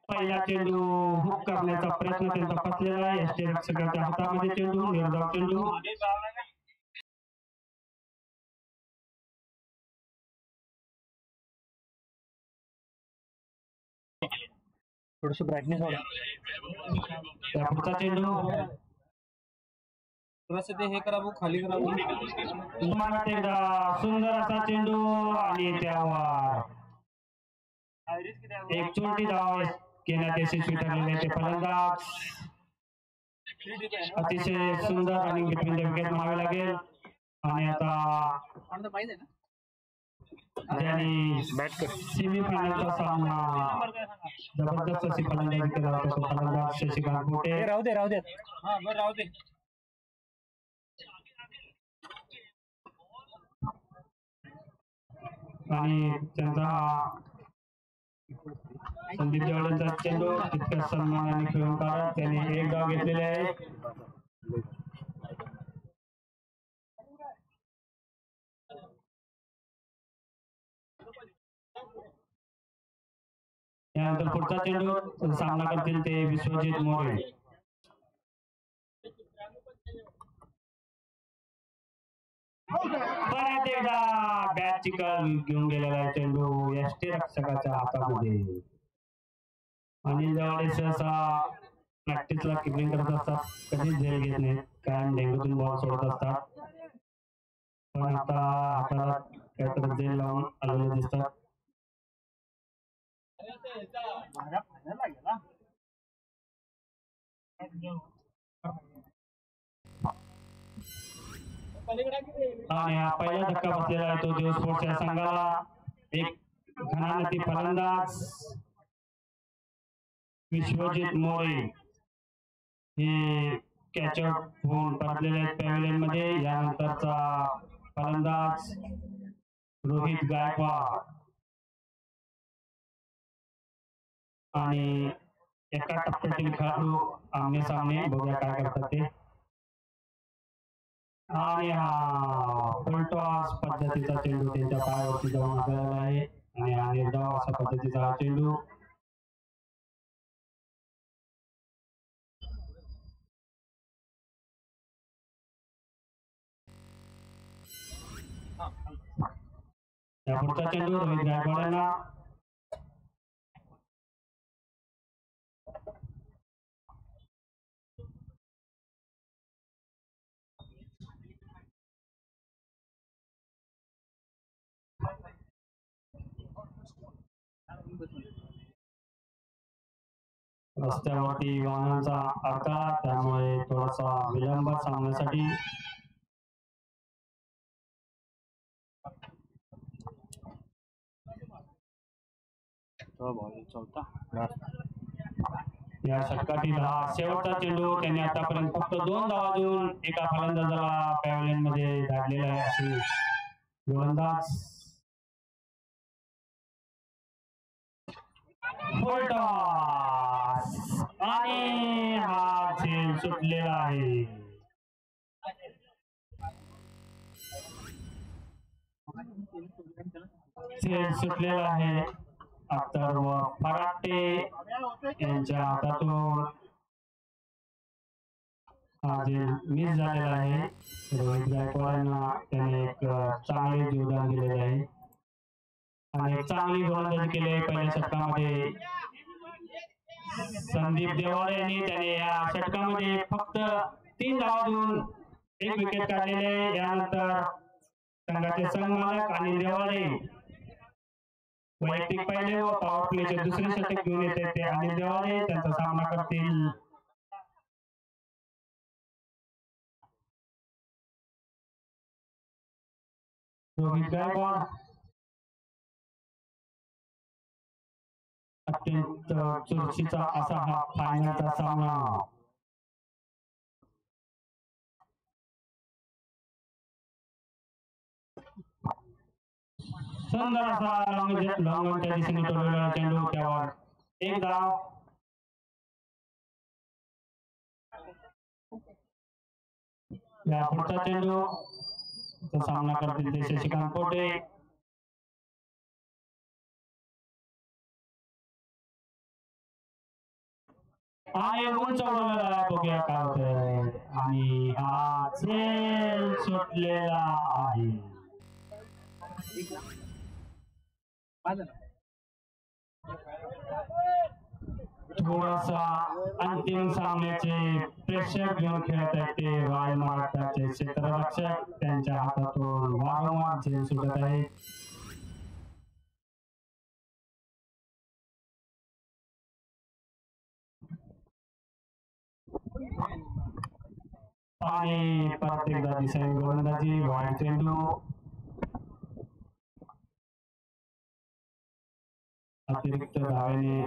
पहिला चेंडू हुक करण्याचा प्रयत्न त्यांचा फसलेला आहे. एसटी रक्षकाच्या हातामध्ये चेंडू निर्धाव चेंडू थोडस ब्राईटनेस वाढव. त्या पुढचा चेंडू थोडंसं ते हे करावं खाली करावं. तुम्हाला एकदा सुंदर असा चेंडू आणि त्यावर एक चोटी धाव घेण्यात यशस्वी ठरलेले ते फलंदाज. अतिशय सुंदर आणि बिटवीन द विकेट म्हणावे लागेल. आणि आता ज्यांनी सेमीफायनलचा सामना जबरदस्त अशी फलंदाजी केला होता तो फलंदाज शशिकांत कोटे. राहू दे हा बरं राहू दे. आणि त्यांचा संदीप देवाडेंचा चेंडू तितक्या सन्मानाने खेळून काढत त्यांनी एक डाव घेतलेले आहे. यानंतर पुढचा चेंडू सामना करतील ते विश्वजित मोरे. परत एकदा बॅट चिकल घेऊन गेलेला आहे चेंडू एसटी रक्षकाच्या हातामध्ये. आणि जवळ सहसा प्रॅक्टिसला किपिंग करत असतात. कधीच झेल घेत नाहीत. कायम डेंगूतून बॉल सोडत असतात. पण आता हाताला काहीतरी झेल लावून आलेले दिसतात. आणि हा पहिला धक्का बसलेला आहे तो देव स्पोर्ट्स या संघाला. एक घणानती फलंदाज विश्वजित मोरे हे कॅचआउट होऊन परतलेले आहेत पॅव्हिलियन मध्ये. यानंतरचा फलंदाज रोहित गायकवाड आणि एका टप्प्यातील खेळाडू आमने सामने. बघूया काय करतात ते. आणि हा फुलटॉस पद्धतीचा चेंडू त्यांच्या पायावरती जाऊन आलेला आहे. आणि हा निर्धाव अशा पद्धतीचा हा चेंडू. या पुढचा चेंडू रोहित गायकवाडांना. रस्त्यावरती वाहनांचा अडथळा, त्यामुळे थोडासा विलंब सामन्यासाठी. या षटकातील हा शेवटचा चेंडू. त्यांनी आतापर्यंत फक्त 2 धावा देऊन एका फलंदाजाला पॅव्हलियन मध्ये धाडलेला आहे. असे गोलंदाज फुलटॉस आणि हा झेल सुटलेला आहे. झेल सुटलेला आहे. अख्तर व फराटे यांच्या हातातून हा झेल मिस झालेला आहे. रोहित गायकवाड यांना त्याने एक चांगले योगदान दिलेले आहे आणि एक चांगली गोलंदाजी केली पहिल्या षटकामध्ये. संदीप देवाळे यांनी त्याने या षटकामध्ये फक्त 3 धावा देऊन 1 विकेट काढलेले. यानंतर संघाचे संघमालक अनिल देवाळे वैयक्तिक पहिले व पॉवर प्लेचे दुसरे षटक घेऊन येते ते अनिल देवाळे. त्यांचा सामना करतील रोहित गायकवाड. अत्यंत चुरशीचा असा हा फायनलचा सामना. सुंदर असा लॉंगच्या दिशेने टोललेला चेंडू, त्यावर 1 धाव. या पुढचा चेंडू सामना करतील ते शशिकांत पोटे. आणि उंच उडवलेला बघूया काय होतंय. आणि हा झेल सुटलेला आहे. थोडासा अंतिम सामन्याचे प्रेक्षक घेऊन खेळत आहेत ते रॉयल महाराष्ट्राचे क्षेत्ररक्षक. त्यांच्या हातातून वारंवार झेल सुटत आहे. आणि परत एकदा दिसेल गोलंदाजी. वाईट चेंडू. अतिरिक्त धावेने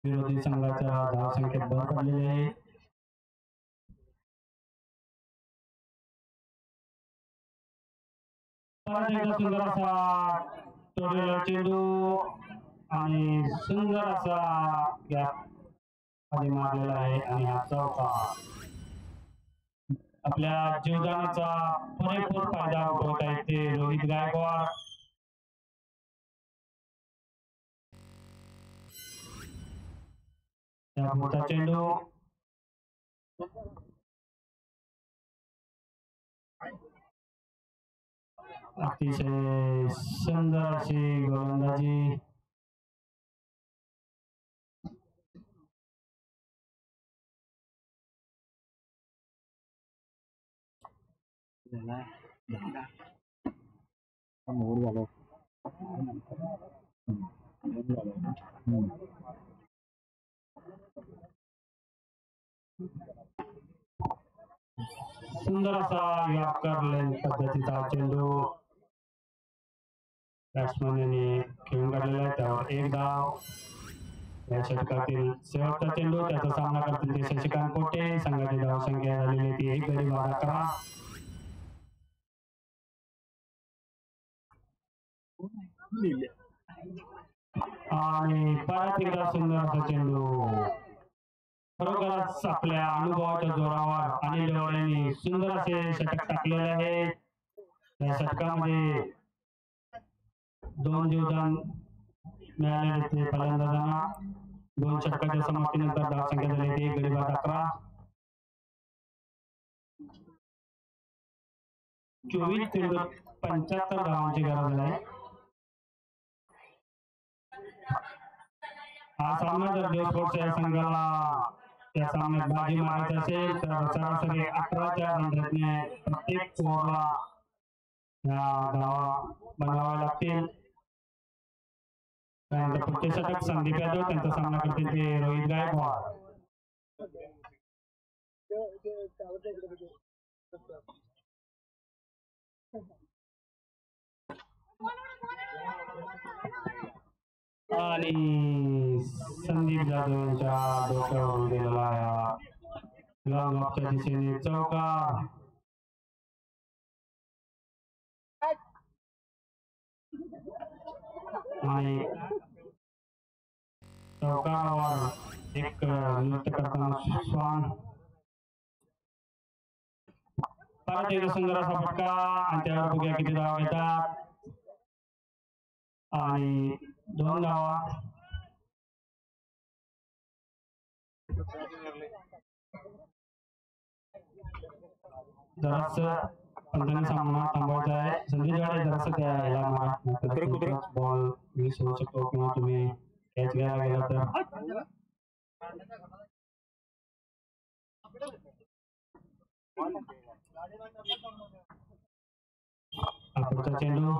विरोधी संघाच्या धावसंख्येत भर पडलेली आहे. परत एकदा सुंदर असा तोडलेला चेंडू आणि सुंदर असा गॅप मध्ये मारलेला आहे. आणि हा चौका. आपल्या जीवदानाचा पुरेपूर फायदा उठवत आहेत ते रोहित गायकवाड. त्या मोठा चेंडू अतिशय सुंदर अशी गोलंदाजी. सुंदर असा यॉर्कर लेन पद्धतीचा चेंडू बॅट्समन यांनी खेळून काढलेला आहे. त्यावर 1 धाव. या षटकातील शेवटचा चेंडू. त्याचा सामना करतील ते शशिकांत पोटे. संघाची धावसंख्या झालेली ती 1 गडी बाद 11. आणि परत एकदा सुंदर असा चेंडू. खरोखरच आपल्या अनुभवाच्या जोरावर अनिल देवाळेंनी सुंदर असे षटक टाकलेले आहे. या षटकामध्ये 2 जीवदान मिळालेले ते फलंदाजांना. 2 षटकाच्या समाप्तीनंतर धावसंख्या झाली ती 1 गडी बाद 11. 24 चेंडूत 75 धावांची गरज आहे. हा सामना जर देव स्पोर्ट्स या संघाला या सामन्यात बाजी मारायची असेल तर सरासरी 11च्या रनरेटने प्रत्येक ओव्हरला या धावा बनवाव्या लागतील. त्यानंतर पुढचे षटक संदीप यादव, त्यांचा सामना करतील ते रोहित गायकवाड. आणि संदीप जाधव यांच्या डोक्यावरून गेलेला आहे लॉंग ऑफच्या दिशेने चौकार. आणि चौकावर एक नृत्य करताना श्वान. परत एक सुंदर असा फटका आणि त्यावर बघूया किती धावा घेतात. आणि 2 धावा. जरासं पंचांनी सामना थांबवायचा आहे. संधी जोडे जरासं त्या ह्याला मारा बॉल मिस होऊ शकतो किंवा तुम्ही कॅच घ्यायला गेला तर. पुढचा चेंडू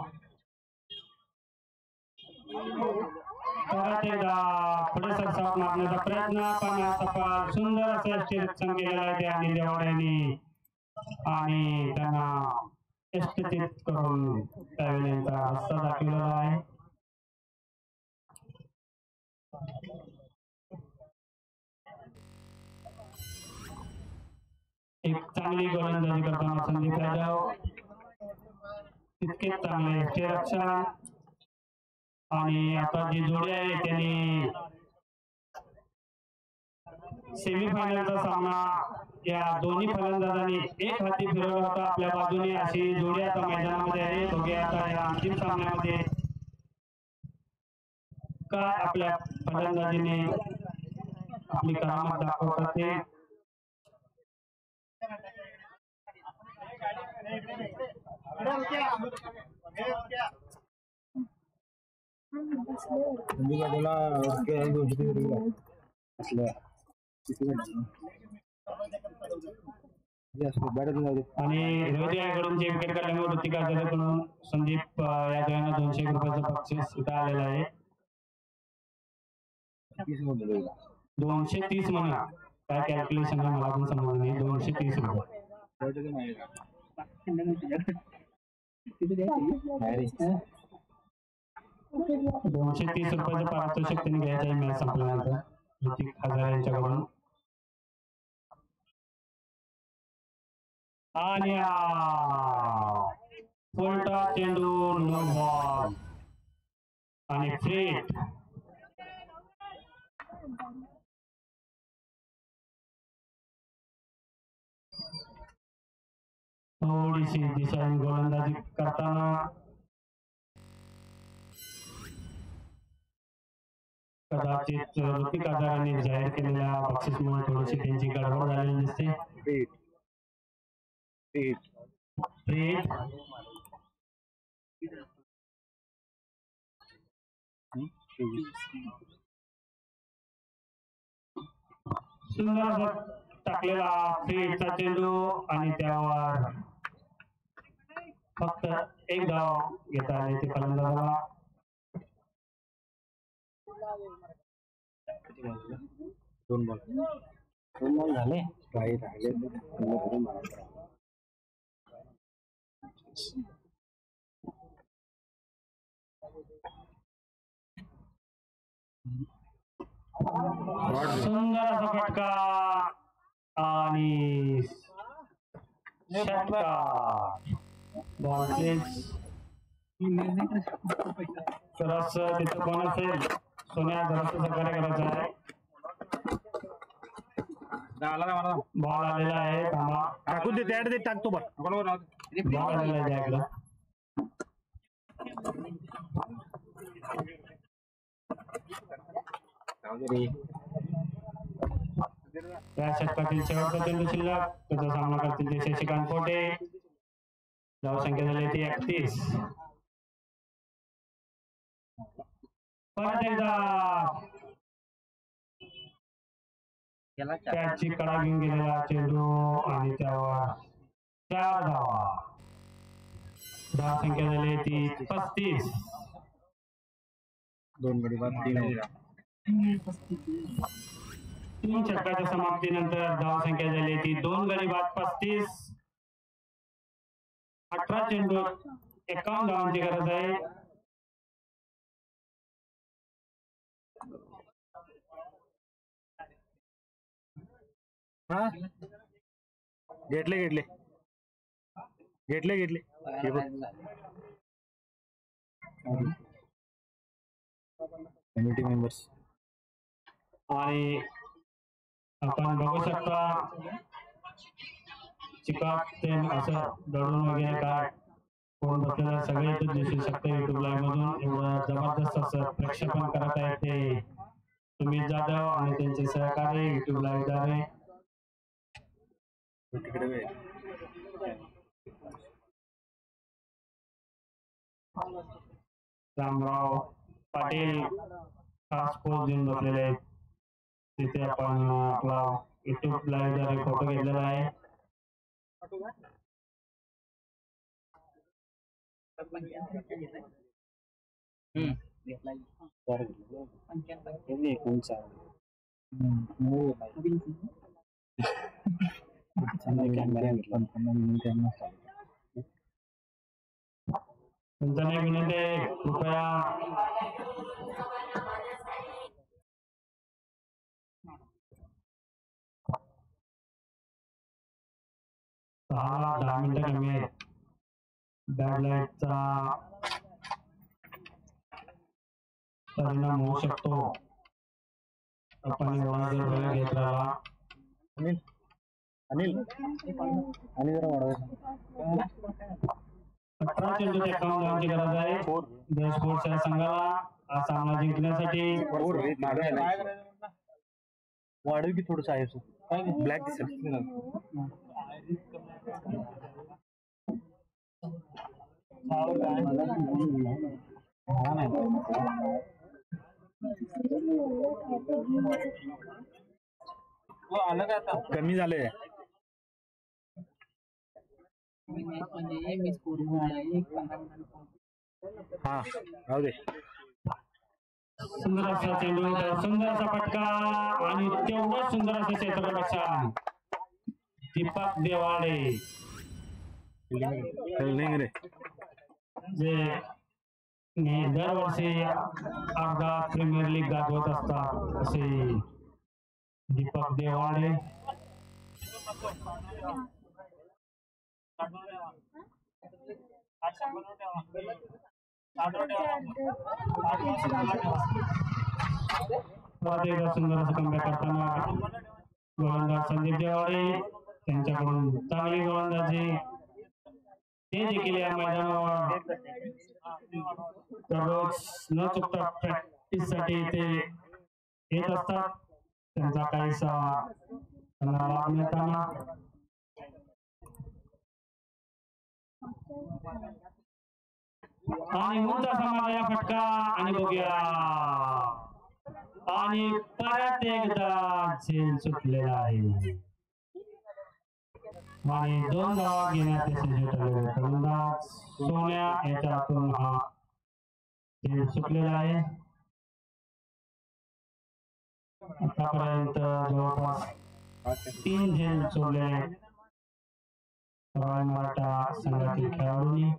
परत एकदा पुढे सरसावत मारण्याचा प्रयत्न, पण आता सुंदर असं रक्षण केलेलं आहे त्या अनिल देवाड यांनी आणि त्यांना यष्टित करून त्यांचा रस्ता दाखवलेला आहे. एक चांगली गोलंदाजी करताना संदीप यादव, तितकेच चांगले यष्टिरक्षण. आणि आता जी जोडी आहे त्यांनी सेमीफायनलचा सामना या दोन्ही फलंदाजांनी एक हाती फिरवला होता आपल्या बाजूने. अशी जोडी आता मैदानामध्ये आहे. दोघे आता या अंतिम सामन्यामध्ये काय आपल्या फलंदाजीने आपली करामत दाखवतात ते. आणि रोहित याकडून जे विकेट काढल्यामुळे ऋतिक आजारेकडून संदीप यादव यांना 200 रुपयाचं बक्षीस इथं आलेलं आहे. 230 म्हणा काय कॅल्क्युलेशन आहे मला पण समजलं नाही. 230 रुपये. 230 रुपयाचं पारितोषिक त्यांनी घ्यायचं आहे मॅच संपल्यानंतर ऋतिक हजारे यांच्याकडून. आणि फुलटा चेंडू नो बॉल आणि फ्रीट. थोडीशी दिशाहीन गोलंदाजी करताना कदाचित ऋतिक आजारांनी जाहीर केलेल्या बक्षीसमुळे थोडीशी त्यांची गडबड झालेली दिसते. सुंदर टाकलेला फ्रीटचा चेंडू आणि त्यावर फक्त एक धाव घेता आले ते फलंदाजाला. दोन बॉल झाले काही राहिले. सुंदर असा फटका आणि षटकार. बॉल प्लेस सरस तिथं कोण असेल सोन्या जरासं सहकार्य करायचं आहे. बॉल आलेला आहे. थांबा टाकून दे त्याकडे टाकतो बरं. बॉल आलेला आहे त्याकडं. त्या षटकातील शेवटचा चेंडू शिल्लक. त्याचा सामना करतील ते शशिकांत कोटे. धावसंख्या झाली ती 31. परत एकदा त्याची कडा घेऊन गेलेला चेंडू आणि त्यावर 4 धावा. धावसंख्या झाली ती 35. 2 गडी बाद 3 षटकाच्या समाप्तीनंतर धावसंख्या झाली ती 2 गडी बाद 35. 18 चेंडू 51 धावांची गरज आहे. घेतले कमिटी मेंबर्स आणि आपण बघू शकता चिकाट ते असं दडून वगैरे काय कोण बसलेलं सगळे इथं दिसू शकते युट्यूब लाईव्ह मधून. एवढं जबरदस्त असं प्रक्षेपण करत आहे ते सुमित जाधव आणि त्यांचे सहकारी युट्यूब लाईव्ह द्वारे. रामराव पाटील खास पोस्ट देऊन बसलेले आहेत. तिथे आपण आपला युट्यूब लाईव्ह द्वारे फोटो घेतलेला आहे. तुमचा नाही विनंती आहे कृपया सहा 10 मिनिटं कमी आहेत. बॅड लाईटचा परिणाम होऊ शकतो. आपण एवढा जर वेळ घेत राहिला. अनिल जरा वाढवायचं. 18 चेंडू 51 धावांची गरज आहे देश स्पोर्ट्स या संघाला हा सामना जिंकण्यासाठी. वाढव की थोडस आहे ब्लॅक दिसेल. कमी झालंय. हा राहू दे. सुंदर असा चेंडू सुंदर असा फटका आणि तेवढंच सुंदर असं क्षेत्ररक्षण दीपक देवाडे जे दरवर्षी अर्धा प्रीमियर लीग गाजवत असतात असे दीपक देवाडे. सुंदर असं कमबॅक करताना गोलंदाज संदीप देवाडे त्यांच्याकडून चांगली गोलंदाजी. ते देखील या मैदानावर दररोज न चुकता प्रॅक्टिस साठी ते येत असतात. त्यांचा काहीसा लाभ मिळताना आणि उंचा समाजा फटका आणि बघूया आणि परत एकदा झेल सुटलेला आहे आणि 2 धावा घेण्यात यशस्वी ठरले. फलंदाज सोन्या याच्या हातून हा झेल सुटलेला आहे. आतापर्यंत जवळपास 3 झेल सोडले रॉयल मराठा संघातील खेळाडूंनी.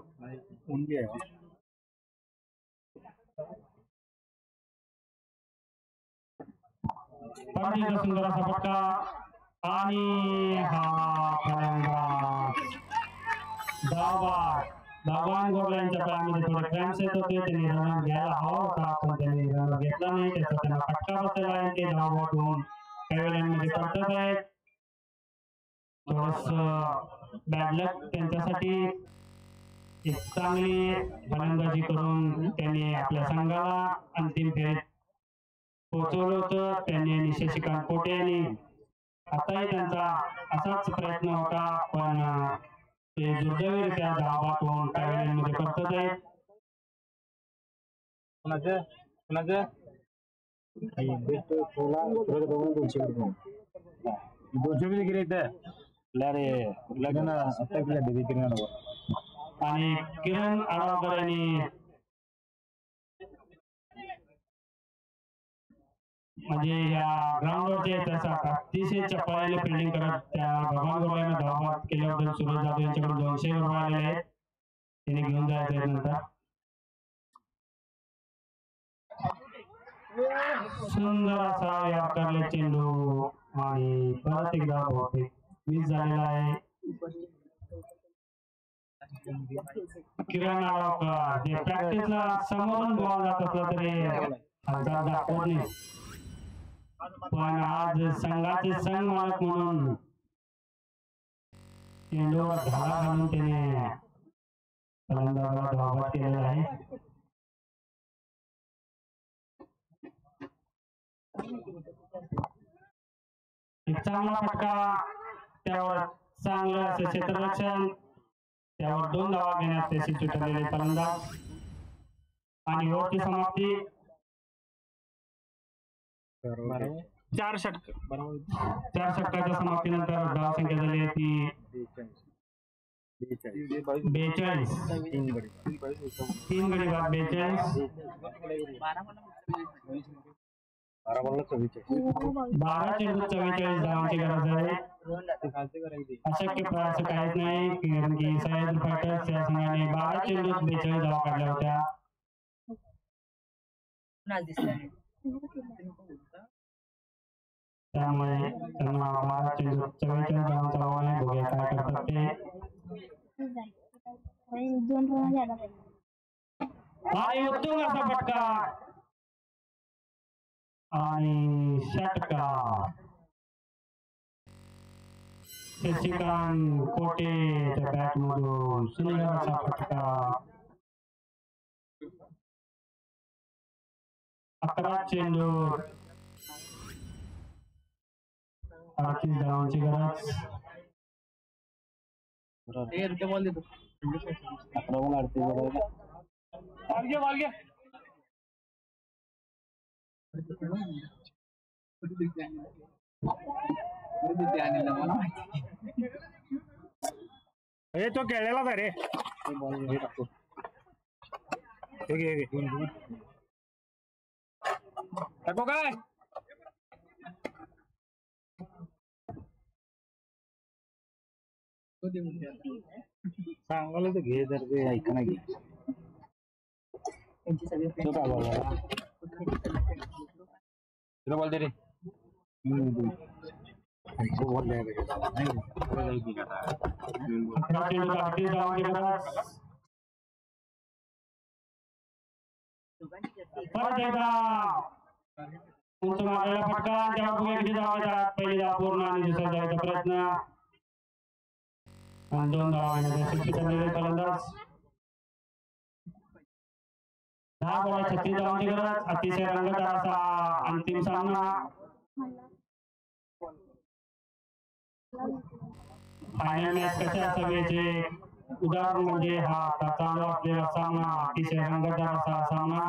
सुंदर असा फटका आणि हा फलंदाज धावबाद गोरल्यांच्या पायामध्ये थोडे क्रॅम्प्स येत होते. त्यांनी रन घ्यायला हवा होता पण त्यांनी रन घेतला नाही. त्याचा त्यांना फटका बसलेला आहे. ते धावबाद होऊन पॅव्हिलियनमध्ये परतत आहेत. थोडस बॅड लक त्यांच्यासाठी. एक चांगली फलंदाजी करून त्यांनी आपल्या संघाला अंतिम फेरीत पोहोचवलं होतं. त्यांनी आणि शशिकांत कोटे यांनी आताही त्यांचा असाच प्रयत्न होता पण ते दुर्दैवीरित्या धावबाद होऊन पॅव्हिलियनमध्ये परतत आहेत. आणि किरण आडवाकर यांनी म्हणजे या ग्राउंडवरचे तसं अतिशय चपळाईने फिल्डिंग करत त्या भगवान गोलाने धावबाद केल्याबद्दल सुरेश जाधव यांच्याकडून 200 रुपये आलेले आहेत. त्याने घेऊन जायचे आहेत नंतर. सुंदर असा याकारले चेंडू आणि परत एकदा बहुतेक मिस झालेला आहे. किरण आळवकर जे प्रॅक्टिसला समोरून बॉल जात असला तरी हालचाल दाखवत नाही, पण आज संघाचे संघ मालक म्हणून चेंडूवर धावा घालून त्याने फलंदाजाला धावबाद केलेला आहे. एक चांगला फटका, त्यावर चांगलं असं क्षेत्ररक्षण, त्यावर 2 धावा घेण्यास त्याशी सुटलेले फलंदाज आणि ओव्हरची समाप्ती 4 षटक. 4 षटकाच्या समाप्तीनंतर धाव संख्या झाली आहे ती 42. 3 गडी बाद 42. 12 चेंडू 44 धावांची गरज आहे. अशक्य प्रयास काहीच नाही, कारण की सह्याद्री फायटर्स या संघाने 12 चेंडूत 42 धावा काढल्या होत्या. त्यामुळे त्यांना 12 चेंडूत 44 धावांचा आव्हान आहे. बघूया काय करतात ते. आणि उत्तम असा फटका आणि षटकार. शशिकांत कोटेच्या बॅट मधून सुंदर असा फटका. 11 चेंडू 38 धावांची गरज. तो खेळलेला का रे? टाको काय सांगायला तर घे जर ते ऐका नाही घे. बोल दे रे. परत एकदा उंच मारलेला फटका, तेव्हा पुढे धावायचा. पहिली धाव पूर्ण आणि दुसरा धावायचा प्रयत्न आणि 2 धावा यशस्वी झालेले फलंदाज. 10 बॉल 36 धावांची गरज. अतिशय रंगतदार असा अंतिम सामना. फायनल मॅच कशा असावी याचे उदाहरण म्हणजे हा आता चालू असलेला सामना. अतिशय रंगतदार असा सामना.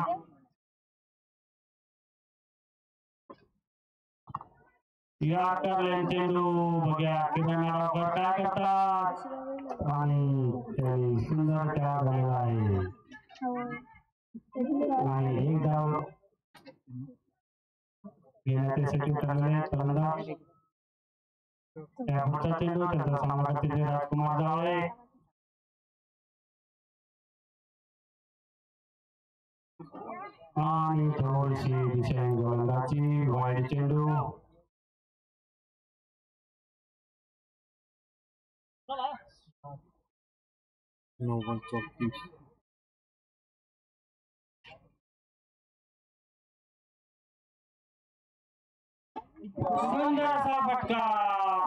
या आकारलेला चेंडू बघ्या किरण आळवकर काय करतात आणि त्याने सुंदर तयार झालेला आहे आणि 1 धाव घेण्यासाठी उतरलेले फलंदाज. पुढचा चेंडू त्यांचा सामना करतील राजकुमार जावळे. आणि थोडीशी दिशा गोलंदाजी वाईड चेंडू. सुंदर असा फटका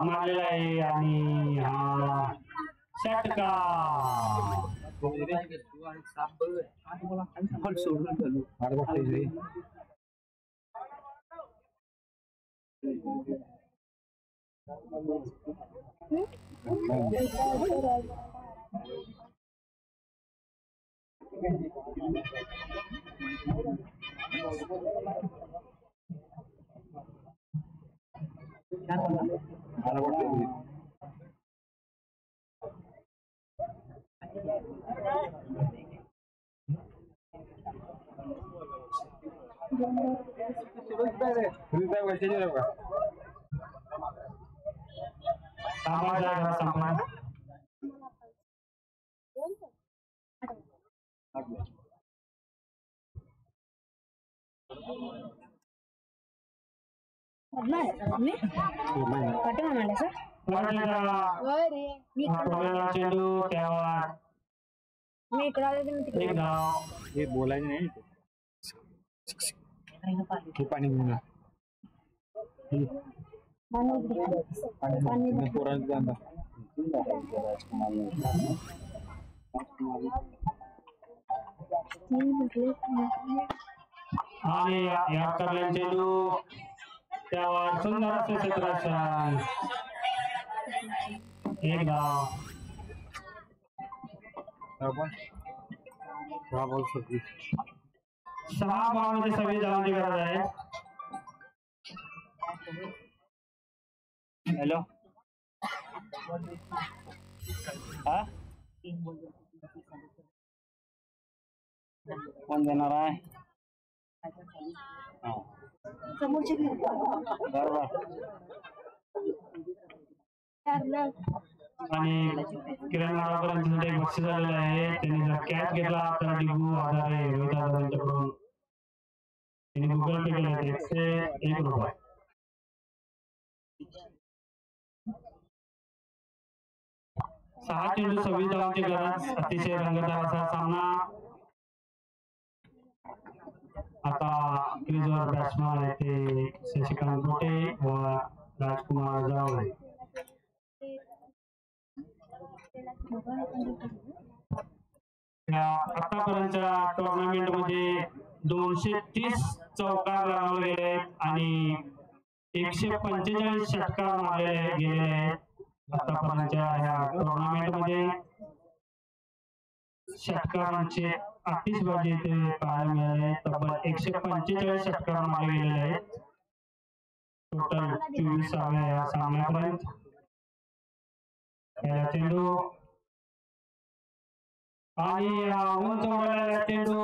मारलेला आहे आणि हा षटकार. कामाचा जरा संपला. चेंडू त्यावर एक धाव. हे बोलायचं नाही हे पाणी घेऊन या. पोरांचं अंदा. आणि या करलेला चेंडू त्यावर सुंदर असे क्षेत्ररक्षण. एक धाव. सहा बॉलमध्ये 26 धावांची गरज आहे. हॅलो हा कोण देणार आहे बरोबर. आणि किरण नागावकर यांच्यासाठी एक बक्षीस आलेलं आहे. त्यांनी जर कॅच घेतला तर डिगू आधारे रोहित आधारे यांच्याकडून त्यांनी गुगल पे केले आहेत 101 रुपये. सहा चेंडू 26 धावांची गरज. अतिशय रंगतदार असा सामना. आता क्रीजवर बॅट्समन आहे ते शशिकांत गोटे व राजकुमार जावळे. आतापर्यंतच्या टुर्नामेंट मध्ये 230 चौकार लावले गेले आहेत आणि 145 षटकार मारले गेलेले आहेत. आतापर्यंतच्या ह्या टुर्नामेंट मध्ये षटकारांचे आतिषबाजी इथे पाहायला मिळाले. तब्बल 145 षटकार मारले गेलेले आहेत. टोटल 24व्या या सामन्यापर्यंत. चेंडू आणि उंच उडवलेला चेंडू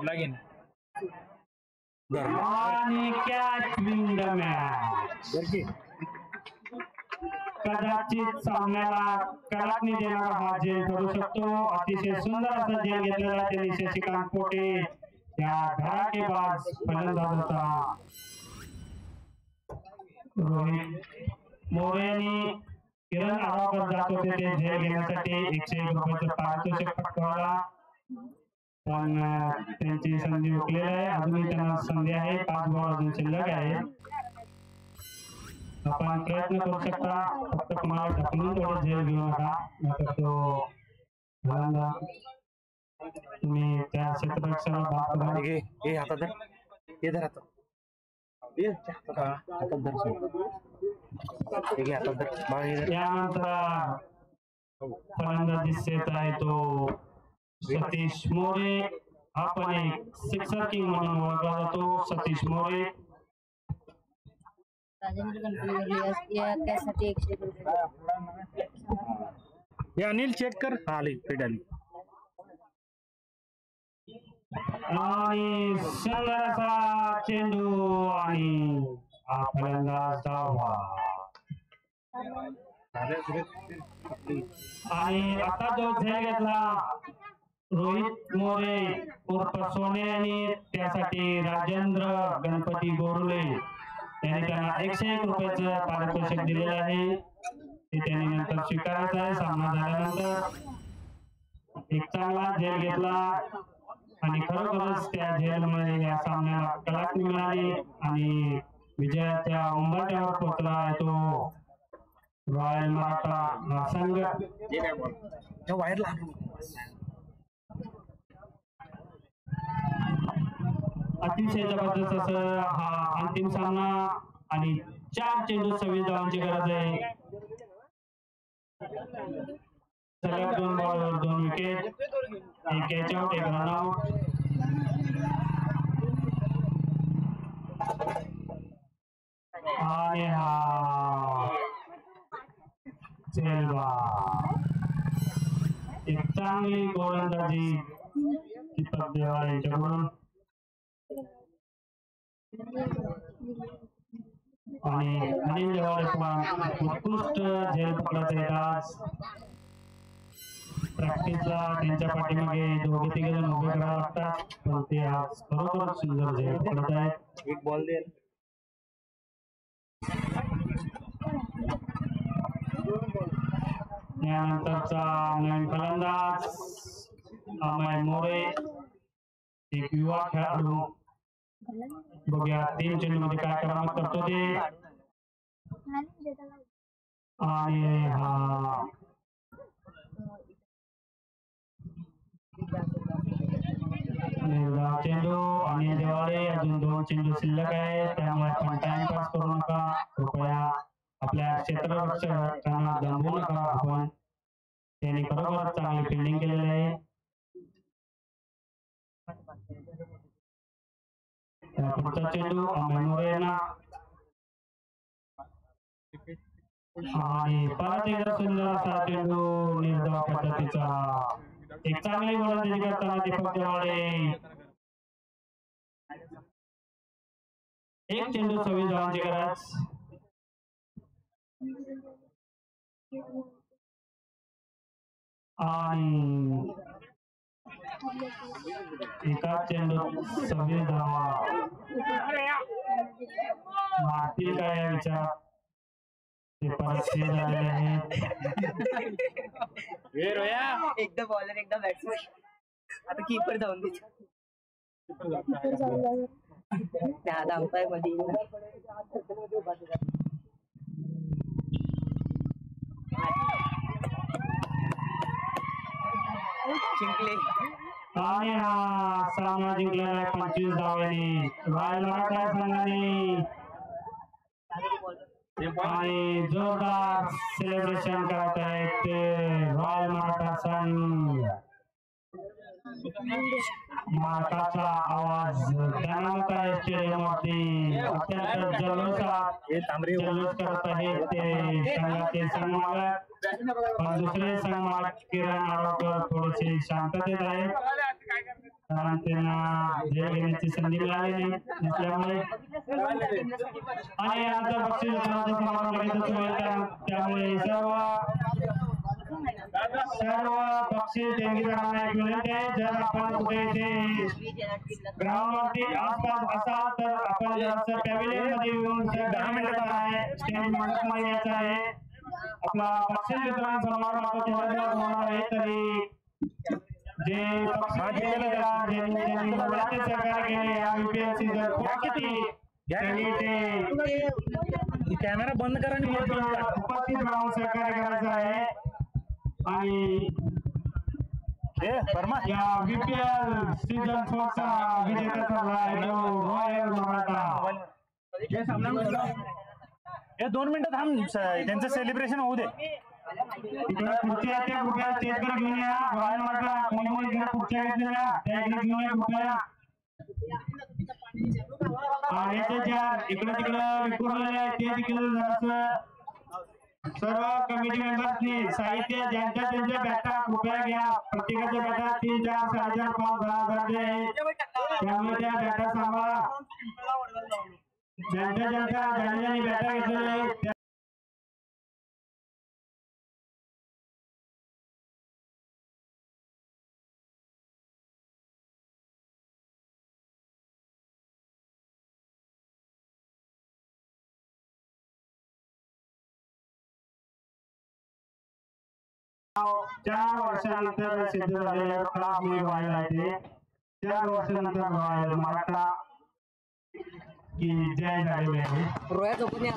लागेल आणि कॅच विन द मॅच. कदाचित सामन्याला कलाटणी देणारा हा झेल ठरू शकतो. अतिशय सुंदर असा झेल घेतलेला त्यांनी शशिकांत पोटे या धडाकेबाज फलंदाज होता. रोहित मोरे यांनी किरण नागावकर जात होते ते झेल घेण्यासाठी 101 रुपयाचं पारितोषिक पटकावला. पण त्यांची संधी हुकलेली आहे. अजूनही त्यांना संधी आहे. 5 बॉल अजून शिल्लक आहे. आपण प्रयत्न करू शकता. फक्त तुम्हाला ढकलून थोडं झेल घेऊ नका. नाहीतर तो तुम्ही त्या क्षेत्ररक्षणाला भाग करा. हे हातात धर. हे धर हातात. यानंतर फलंदाजी सेट आहे तो सतीश मोरे. हा पण एक सिक्सर किंग म्हणून ओळखला जातो. सतीश मोरे हे अनिल चेक कर. आली पेट आली. आणि सुंदर असा चेंडू आणि हा फलंदाज धावा. आणि आता जो झेल घेतला रोहित मोरे उर्फ सोने यांनी त्यासाठी राजेंद्र गणपती गोरुले यांनी त्यांना 101 रुपयाचं पारितोषिक दिलेलं आहे. ते त्यांनी नंतर स्वीकारायचं आहे. सामना झाल्यानंतर एक चांगला झेल घेतला आणि खरोखरच त्या झेलमुळे या सामन्याला कलाटणी मिळाली आणि विजयाच्या उंबरठ्यावर पोहोचला आहे तो रॉयल मराठा संघ. अतिशय जबरदस्त असं हा अंतिम सामना आणि 4 चेंडू 26 धावांची गरज आहे. सलग 2 बॉलवर 2 विकेट. एक कॅच आउट, एक रन आउट. आणि हा चेलवा एक चांगली गोलंदाजी दीपक देवाळ यांच्याकडून. आणि अनिल देवाळे पण उत्कृष्ट झेल पकडायचे आहेत आज. प्रॅक्टिसला त्यांच्या पाठीमागे दोघे तिघे जण उभे करावे लागतात, पण ते आज खरोखरच सुंदर झेल पकडत आहेत. एक बॉल दे. त्यानंतरचा नवीन फलंदाज अमय मोरे, एक युवा खेळाडू. बघूया 3 चेंडूमध्ये काय करामत करतो ते. आणि हा निर्धाव चेंडू. आणि दिवाळी अजून 2 चेंडू शिल्लक आहे, त्यामुळे आपण टाइमपास करू नका कृपया. आपल्या क्षेत्ररक्षकांना दमवू नका आपण. त्यांनी खरोखरच चांगली फिल्डिंग केलेली आहे. पुढचा चेंडू अमय मोरेना. आणि परत एकदा सुंदर असा चेंडू निर्धाव पद्धतीचा. एक चांगली गोलंदाजी करताना दीपक दिवाळे. एक चेंडू 26 धावांची गरज. आणि एका चेंडू 26 धावा मारतील काय या विचार ते परत झालेले आहेत. एकदा बॉलर एकदा बॅट्समॅन. आता कीपर जाऊन दे. त्या धावताय मध्ये जिंकले. आणि हा सामना जिंकलेला आहे 25 धावांनी रॉयल मराठा संघाने. आणि जोरदार सेलिब्रेशन करत आहेत ते रॉयल मराठा संघ. मार्काचा आवाज दणाणत आहे स्टेडियमवरती. अत्यंत जल्लोष करत आहेत ते संघाचे संघमालक. पण दुसरे संघमालक किरण आरोकर थोडेसे शांततेत आहेत, कारण त्यांना झेल घेण्याची संधी मिळाली नसल्यामुळे. आणि यानंतर बक्षीस वितरणाचा समारंभ लगेचच होईल, त्यामुळे सर्व बक्षीस देणगीदारांना एक विनंती आहे, जर आपण कुठे इथे ग्राउंडवरती आसपास असाल तर आपण जरासं पॅव्हिलियन मध्ये येऊन 10 मिनिटाचा आहे स्टेज मंडपमध्ये यायचं आहे. आपला बक्षीस वितरण समारंभ थोड्या वेळात होणार आहे, तरी जे बक्षीस ज्यांनी मुलाचे सहकार्य केले या UPL सीझन त्यांनी ते कॅमेरा बंद करा आणि उपस्थित राहून सहकार्य करायचं आहे. आणि या VPL सीझन 4 चा विजेता ठरला आहे रॉयल मराठा. हे 2 मिनिटं थांब, त्यांचं सेलिब्रेशन होऊ दे. इकडे खुर्च्या आहेत त्या कृपया स्टेजकडे घेऊन या. रॉयल मराठा कोणी इकडे खुर्च्या घेतलेल्या त्या इकडे घेऊन या कृपया. आणि इकडे तिकडे विखुरलेले आहेत ते देखील जरासं सर्व कमिटी मेंबर्सनी साहित्य ज्यांच्या बॅटा कृपया घ्या. प्रत्येकाच्या बॅटा 3, 4, 4,500, 5,000 आहेत, त्यामुळे त्या बॅटा सांभाळा. ज्यांनी बॅटा घेतलेल्या आहेत नाव 4 वर्षानंतर सिद्ध झालेले क्लास मी रॉयल आहे ते 4 वर्षानंतर रॉयल मराठा की जय झालेले आहे. रोया झोपून या.